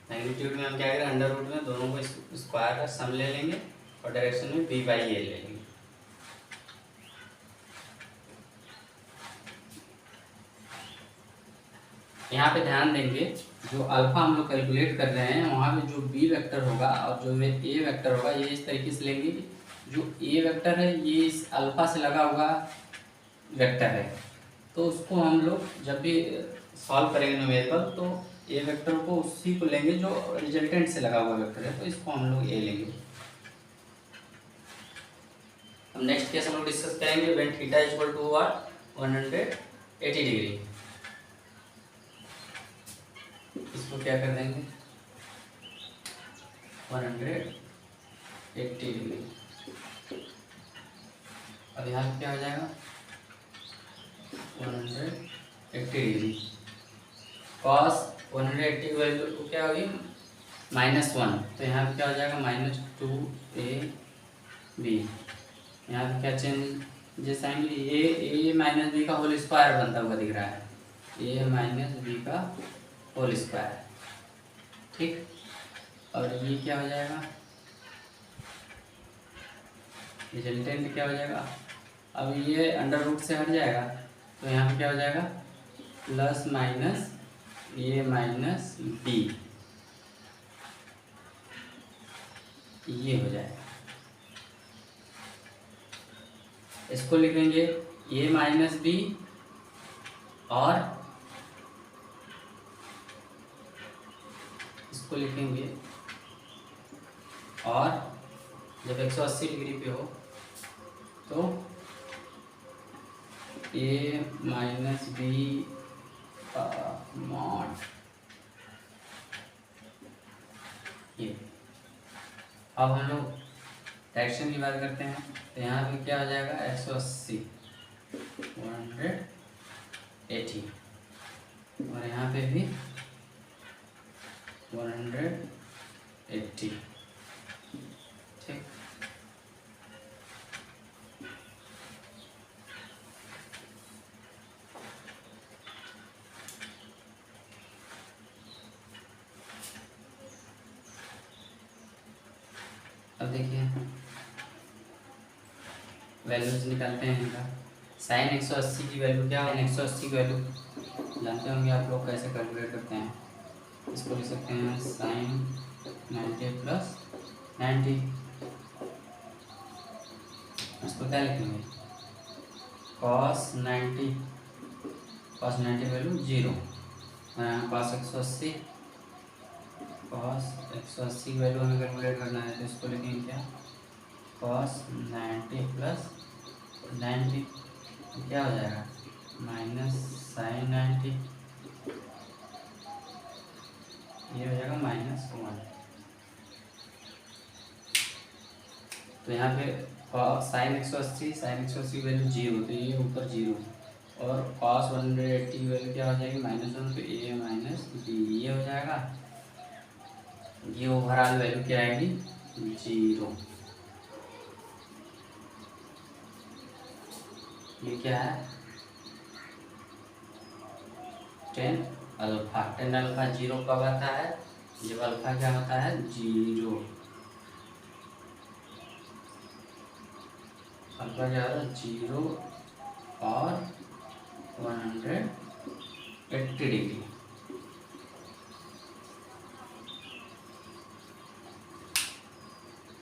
A: मैग्नीट्यूड में हम क्या करें, अंडर रूट में दोनों को स्क्वायर का सम ले लेंगे और डायरेक्शन में बी बाई ए ले लेंगे। यहाँ पे ध्यान देंगे, जो अल्फा हम लोग कैलकुलेट कर रहे हैं, वहाँ पे जो बी वेक्टर होगा और जो ए वेक्टर होगा, ये इस तरीके से लेंगे, जो ए वेक्टर है ये इस अल्फा से लगा हुआ वेक्टर है, तो उसको हम लोग जब भी सॉल्व करेंगे न्यूमेरिकल, तो ए वेक्टर को उसी को लेंगे जो रिजल्टेंट से लगा हुआ वेक्टर है, तो इसको हम लोग ए लेंगे। अब नेक्स्ट केस हम लोग डिस्कस करेंगे, when theta equal to what, 180 degree. इसको क्या कर देंगे, 180 डिग्री। अब यहाँ क्या हो जाएगा, 180 डिग्री। कॉस 180 की वैल्यू तो क्या होगी, -1, तो यहाँ पे क्या हो जाएगा, -2ab। यहाँ पे क्या चेंज जैसे आएंगे, ए माइनस बी का होल स्क्वायर बनता हुआ दिख रहा है, ए माइनस बी का होल स्क्वायर, ठीक। और ये क्या हो जाएगा, रिजल्टेंट क्या हो जाएगा, अब ये अंडर रूट से हट जाएगा, तो यहाँ पे क्या हो जाएगा, प्लस माइनस ए माइनस बी, ये हो जाएगा। इसको लिखेंगे ए माइनस बी, और इसको लिखेंगे, और जब 180 डिग्री पे हो तो ए माइनस बी मॉड, ये। अब हम लोग डायरेक्शन की बात करते हैं, तो यहाँ पे क्या हो जाएगा, 180, 180, और यहाँ पे भी 180। 80। ठीक, अब देखिए वैल्यूज निकालते हैं इनका। साइन 180 की वैल्यू क्या है? 180 की वैल्यू जानते होंगे आप लोग, कैसे कैलकुलेट करते हैं। इसको लिख सकते हैं साइन 90 प्लस 90। इसको क्या लिखेंगे? Cos 90। Cos 90 value 0। Cos 180, cos 180 की वैल्यू हमें कैलकुलेट करना है, तो इसको लिखेंगे क्या? कॉस 90 प्लस 90 क्या हो जाएगा? माइनस साइन 90, ये हो जाएगा -1। तो यहाँ पे साइन 180, साइन 180 की वैल्यू 0, तो ये ऊपर 0, और कॉस 180 की वैल्यू क्या हो जाएगी? -1, तो a माइनस b ये हो जाएगा। ये ओवरऑल वैल्यू क्या आएगी? 0। ये क्या है? Tan alpha. टेन अल्फा 0 कब आता है? जब अल्फा क्या होता है? 0। अल्फा क्या होता है? 0 और 180 डिग्री।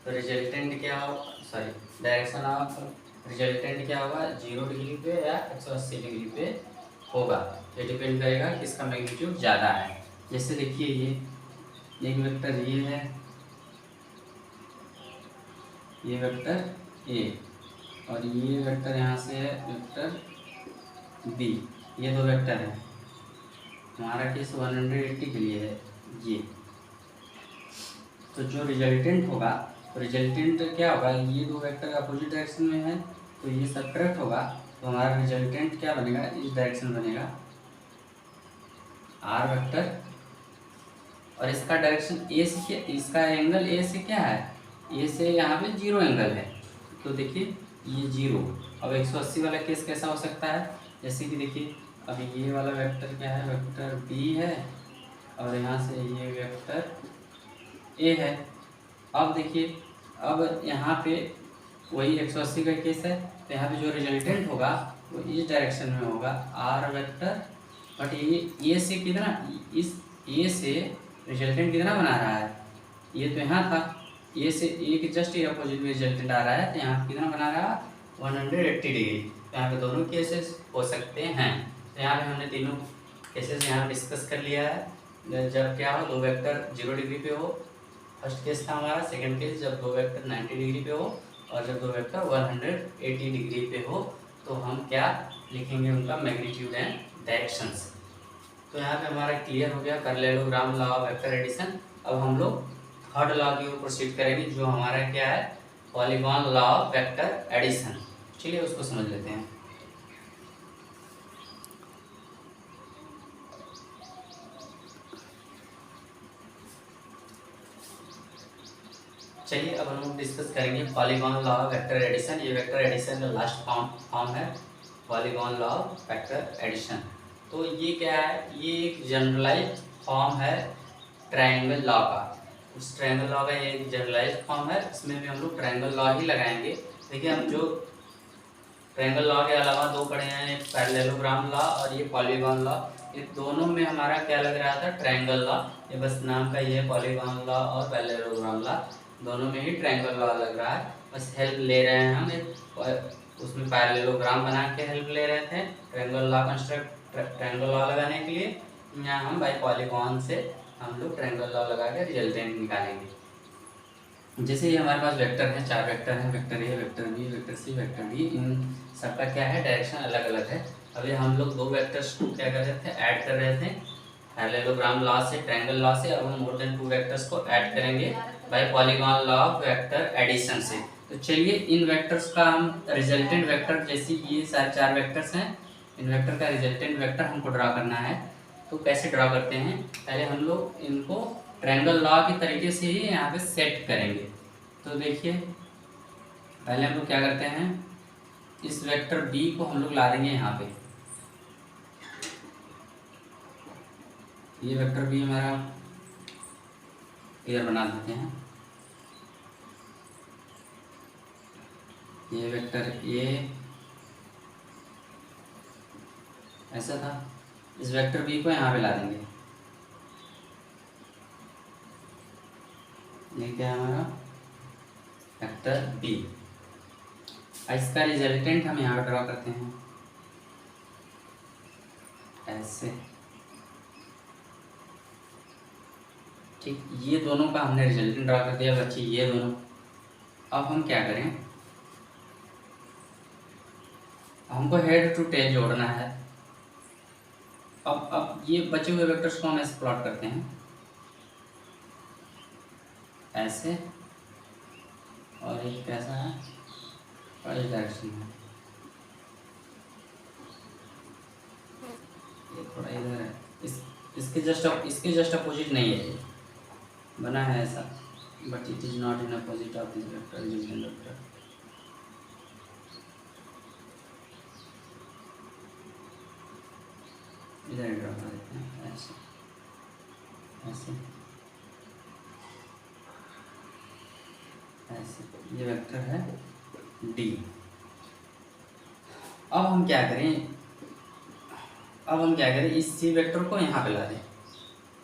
A: तो रिजल्टेंट क्या होगा? सॉरी, डायरेक्शन ऑफ रिजल्टेंट क्या होगा? 0 डिग्री पे या 180 डिग्री पे होगा। ये डिपेंड करेगा किसका मैग्नीट्यूड ज़्यादा है। जैसे देखिए ये एक वेक्टर ये है, ये वेक्टर ए, और ये वेक्टर यहाँ से है वेक्टर बी। ये दो वेक्टर हैं। हमारा केस 180 के लिए है ये। तो जो रिजल्टेंट होगा, रिजल्टेंट क्या होगा? ये दो वेक्टर अपोजिट डायरेक्शन में है, तो ये सब्ट्रैक्ट होगा, तो हमारा रिजल्टेंट क्या बनेगा? इस डायरेक्शन बनेगा आर वेक्टर, और इसका डायरेक्शन ए से क्या? इसका एंगल ए से क्या है? ए से यहाँ पे 0 एंगल है, तो देखिए ये 0। अब 180 वाला केस कैसा हो सकता है? जैसे कि देखिए अभी ये वाला वेक्टर क्या है? वेक्टर बी है, और यहाँ से ये वेक्टर ए है। अब देखिए, अब यहाँ पे वही 180 का केस है, तो यहाँ पे जो रिजल्टेंट होगा वो इस डायरेक्शन में होगा आर वेक्टर, बट ये से कितना, इस ए से रिजल्टेंट कितना बना रहा है? ये तो यहाँ था, ए से ए के जस्ट ये अपोजिट में रिजल्टेंट आ रहा है, तो यहाँ कितना बना रहा है? 180 डिग्री। तो यहाँ पे दोनों केसेस हो सकते हैं। तो यहाँ पे हमने तीनों केसेस यहाँ डिस्कस कर लिया है। जब क्या हो, दो वेक्टर 0 डिग्री पे हो, फर्स्ट केस था हमारा। सेकंड केस जब दो वेक्टर 90 डिग्री पे हो, और जब दो वेक्टर 180 डिग्री पे हो, तो हम क्या लिखेंगे? उनका मैग्नीट्यूड एंड डायरेक्शंस। तो यहाँ पे हमारा क्लियर हो गया parallelogram law of vector addition. अब हम लोग थर्ड लॉ की ओर प्रोसीड करेंगे, जो हमारा क्या है? Polygon law of vector addition. चलिए उसको समझ लेते हैं। चलिए अब हम लोग डिस्कस करेंगे polygon law of vector addition. ये वेक्टर एडिशन का लास्ट फॉर्म है, polygon law of vector addition. तो ये क्या है? ये एक जनरलाइज्ड फॉर्म है ट्रायंगल लॉ का। उस ट्रायंगल लॉ का ये एक जनरलाइज्ड फॉर्म है, इसमें भी हम लोग ट्रायंगल लॉ ही लगाएंगे। देखिए हम जो ट्रायंगल लॉ के अलावा दो पढ़े हैं, एक पैरेललोग्राम लॉ और ये पॉलीगॉन लॉ। ये दोनों में हमारा क्या लग रहा था? Triangle law. ये बस नाम का ये है पॉलीगॉन लॉ और पैरेललोग्राम लॉ, दोनों में ही ट्रायंगल लॉ लग रहा है। बस हेल्प ले रहे हैं हम उसमें पैरेललोग्राम बना के हेल्प ले रहे थे ट्रायंगल लॉ ट्रायंगल लॉ लगाने के लिए। यहाँ हम बाई पॉलीगॉन से हम लोग ट्रायंगल लॉ लगा के रिजल्टेंट निकालेंगे। जैसे ये हमारे पास वेक्टर है, 4 वेक्टर हैं, vector A, vector B, vector C, vector D. इन सबका क्या है? डायरेक्शन अलग अलग है। अभी हम लोग दो वेक्टर्स को क्या कर रहे थे? ऐड कर रहे थे पैरेललोग्राम लॉ से, ट्रायंगल लॉ से। अब हम मोर देन 2 वेक्टर्स को ऐड करेंगे by polygon law of vector addition से। तो चलिए इन वेक्टर्स का हम रिजल्टेंट वेक्टर, जैसे ये सारे 4 वेक्टर्स हैं, इन वेक्टर का रिजल्टेंट वेक्टर हमको ड्रा करना है। तो कैसे ड्रा करते हैं? पहले हम लोग इनको ट्रायंगल लॉ के तरीके से ही यहाँ पे सेट करेंगे। तो देखिए पहले हम लोग क्या करते हैं, इस वेक्टर बी को हम लोग ला देंगे यहाँ पे। ये वेक्टर बी हमारा क्लियर बना देते हैं। ये वेक्टर ए ऐसा था, इस वेक्टर बी को यहाँ पे ला देंगे। ये क्या है हमारा वेक्टर बी। इसका रिजल्टेंट हम यहाँ पे ड्रॉ करते हैं ऐसे, ठीक। ये दोनों का हमने रिजल्टेंट ड्रॉ कर दिया बच्चे, ये दोनों। अब हम क्या करें, हमको हेड टू टेल जोड़ना है। अब ये बचे हुए वेक्टर्स को हम ऐसे प्लॉट करते हैं ऐसे, और एक कैसा है और इस डायरेक्शन में, ये थोड़ा इधर है, इसके जस्ट अपोजिट नहीं है, ये बना है ऐसा, but it is not in opposite of this vector, this vector. इधर ड्रॉ कर देते हैं ऐसे ऐसे ऐसे, ये वेक्टर है डी। अब हम क्या करें, इसी वेक्टर को यहाँ पे ला दें,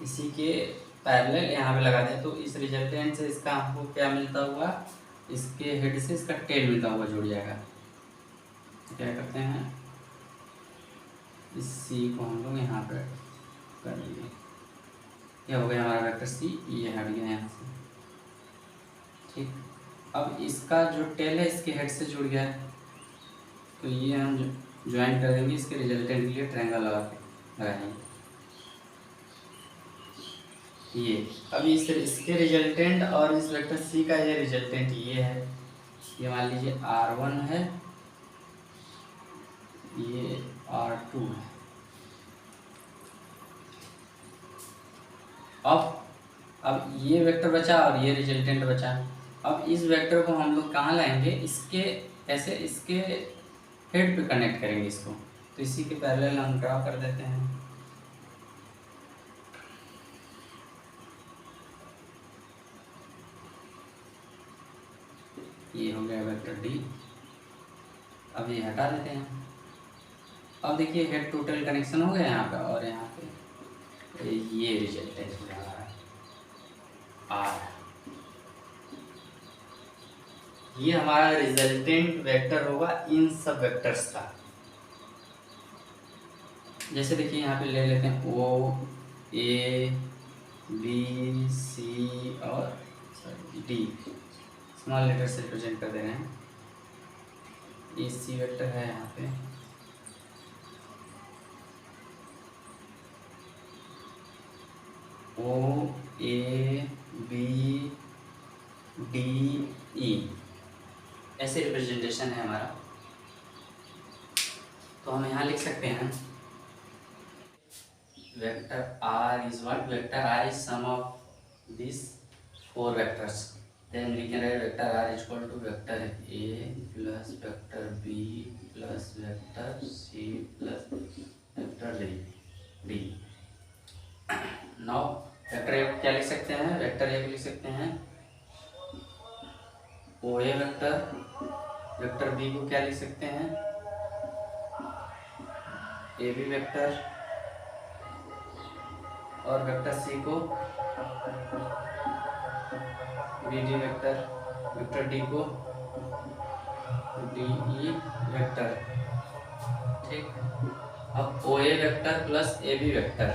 A: इसी के पैरेलल यहाँ पे लगा दें। तो इस रिजल्टेंट से इसका हमको क्या मिलता हुआ, इसके हेड से इसका टेल मिलता हुआ जुड़ जाएगा। तो क्या करते हैं, इस सी को हम लोग यहाँ पे कर देंगे, यह हो गया हमारा वेक्टर सी, ये हट गया यहाँ से, ठीक। अब इसका जो टेल है इसके हेड से जुड़ गया है, तो ये हम ज्वाइन कर देंगे, इसके रिजल्टेंट के लिए ट्रायंगल लगाएंगे ये। अब इसके रिजल्टेंट और इस वेक्टर सी का ये रिजल्टेंट ये है, ये मान लीजिए R1 है, ये R2 है। अब ये वेक्टर बचा और ये रिजल्टेंट बचा। अब इस वेक्टर को हम लोग कहाँ लाएंगे, इसके ऐसे इसके हेड पे कनेक्ट करेंगे इसको। तो इसी के पैरेलल हम ड्रॉ कर देते हैं, ये हो गया वेक्टर डी। अब ये हटा देते हैं। अब देखिए हेड टोटल कनेक्शन हो गया यहाँ पे, और यहाँ पे ये रिजल्टेंट हो रहा है आर। ये हमारा रिजल्टेंट वेक्टर होगा इन सब वेक्टर्स का। जैसे देखिए यहाँ पे ले लेते हैं ओ, ए, बी, सी और डी, स्मॉल लेटर से रिप्रेजेंट कर दे रहे हैं। ये सी वेक्टर है यहाँ पे, ओ, ए, बी, डी, ई, ऐसे रिप्रेजेंटेशन है हमारा। तो हम यहाँ लिख सकते हैं vector R is what? Vector R is sum of these 4 vectors. Then we can write vector R is equal to vector A plus vector B plus vector C plus vector D. Now vector A क्या लिख सकते हैं, वेक्टर A को लिख सकते हैं OA वेक्टर, वेक्टर B को क्या लिख सकते हैं AB वेक्टर, और वेक्टर C को BD वेक्टर, वेक्टर D को DE वेक्टर, ठीक। अब OA vector plus AB vector,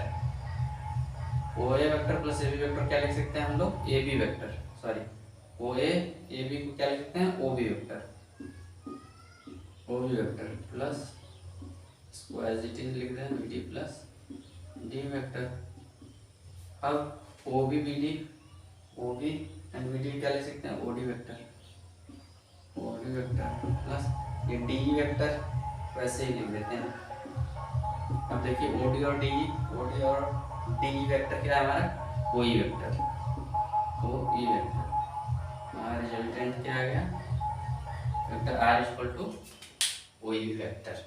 A: OA vector plus AB vector क्या लिख सकते हैं हम लोग, AB vector, sorry OA AB को क्या लिख सकते हैं, OB vector, OB vector plus इसको एज इट इज लिख दें BD प्लस D वेक्टर। अब OB BD, OB and BD क्या लिख सकते हैं, OD vector, OD vector plus ये DE वेक्टर, वैसे ही लिख देते हैं। अब देखिए OD और DE, OD और DE वेक्टर क्या है हमारा, O E vector, O E vector. हमारा रिजल्टेंट क्या आ गया, vector R equal to O E vector.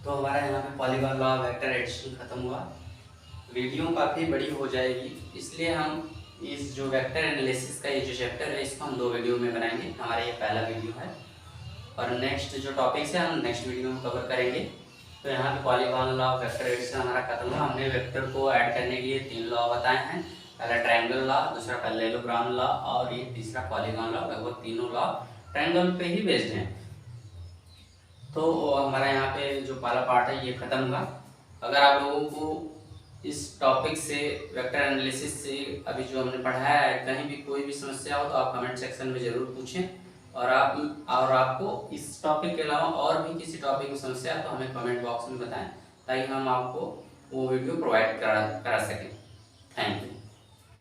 A: तो हमारा यहाँ पे पॉलीगॉन लॉ वेक्टर एडिशन खत्म हुआ। वीडियो काफ़ी बड़ी हो जाएगी, इसलिए हम इस जो वेक्टर एनालिसिस का ये जो चैप्टर है इसको हम 2 वीडियो में बनाएंगे। हमारा ये पहला वीडियो है और नेक्स्ट जो टॉपिक्स है हम नेक्स्ट वीडियो में कवर करेंगे। तो यहाँ पे पॉलीगॉन लॉ वेक्टर एडिशन हमारा खत्म हुआ। हमने वेक्टर को ऐड करने के लिए 3 लॉ बताए हैं, पहला ट्रायंगल लॉ, दूसरा पैरेललोग्राम लॉ और ये तीसरा पॉलीगॉन लॉ। लगभग तीनों लॉ ट्रायंगल पे ही बेस्ड हैं। तो हमारा यहाँ पे जो पहला पार्ट है ये खत्म हुआ। अगर आप लोगों को इस टॉपिक से, वेक्टर एनालिसिस से अभी जो हमने पढ़ाया है, कहीं भी कोई भी समस्या हो तो आप कमेंट सेक्शन में ज़रूर पूछें। और आपको इस टॉपिक के अलावा और भी किसी टॉपिक में समस्या है तो हमें कमेंट बॉक्स में बताएं, ताकि हम आपको वो वीडियो प्रोवाइड करा सकें। Thank you.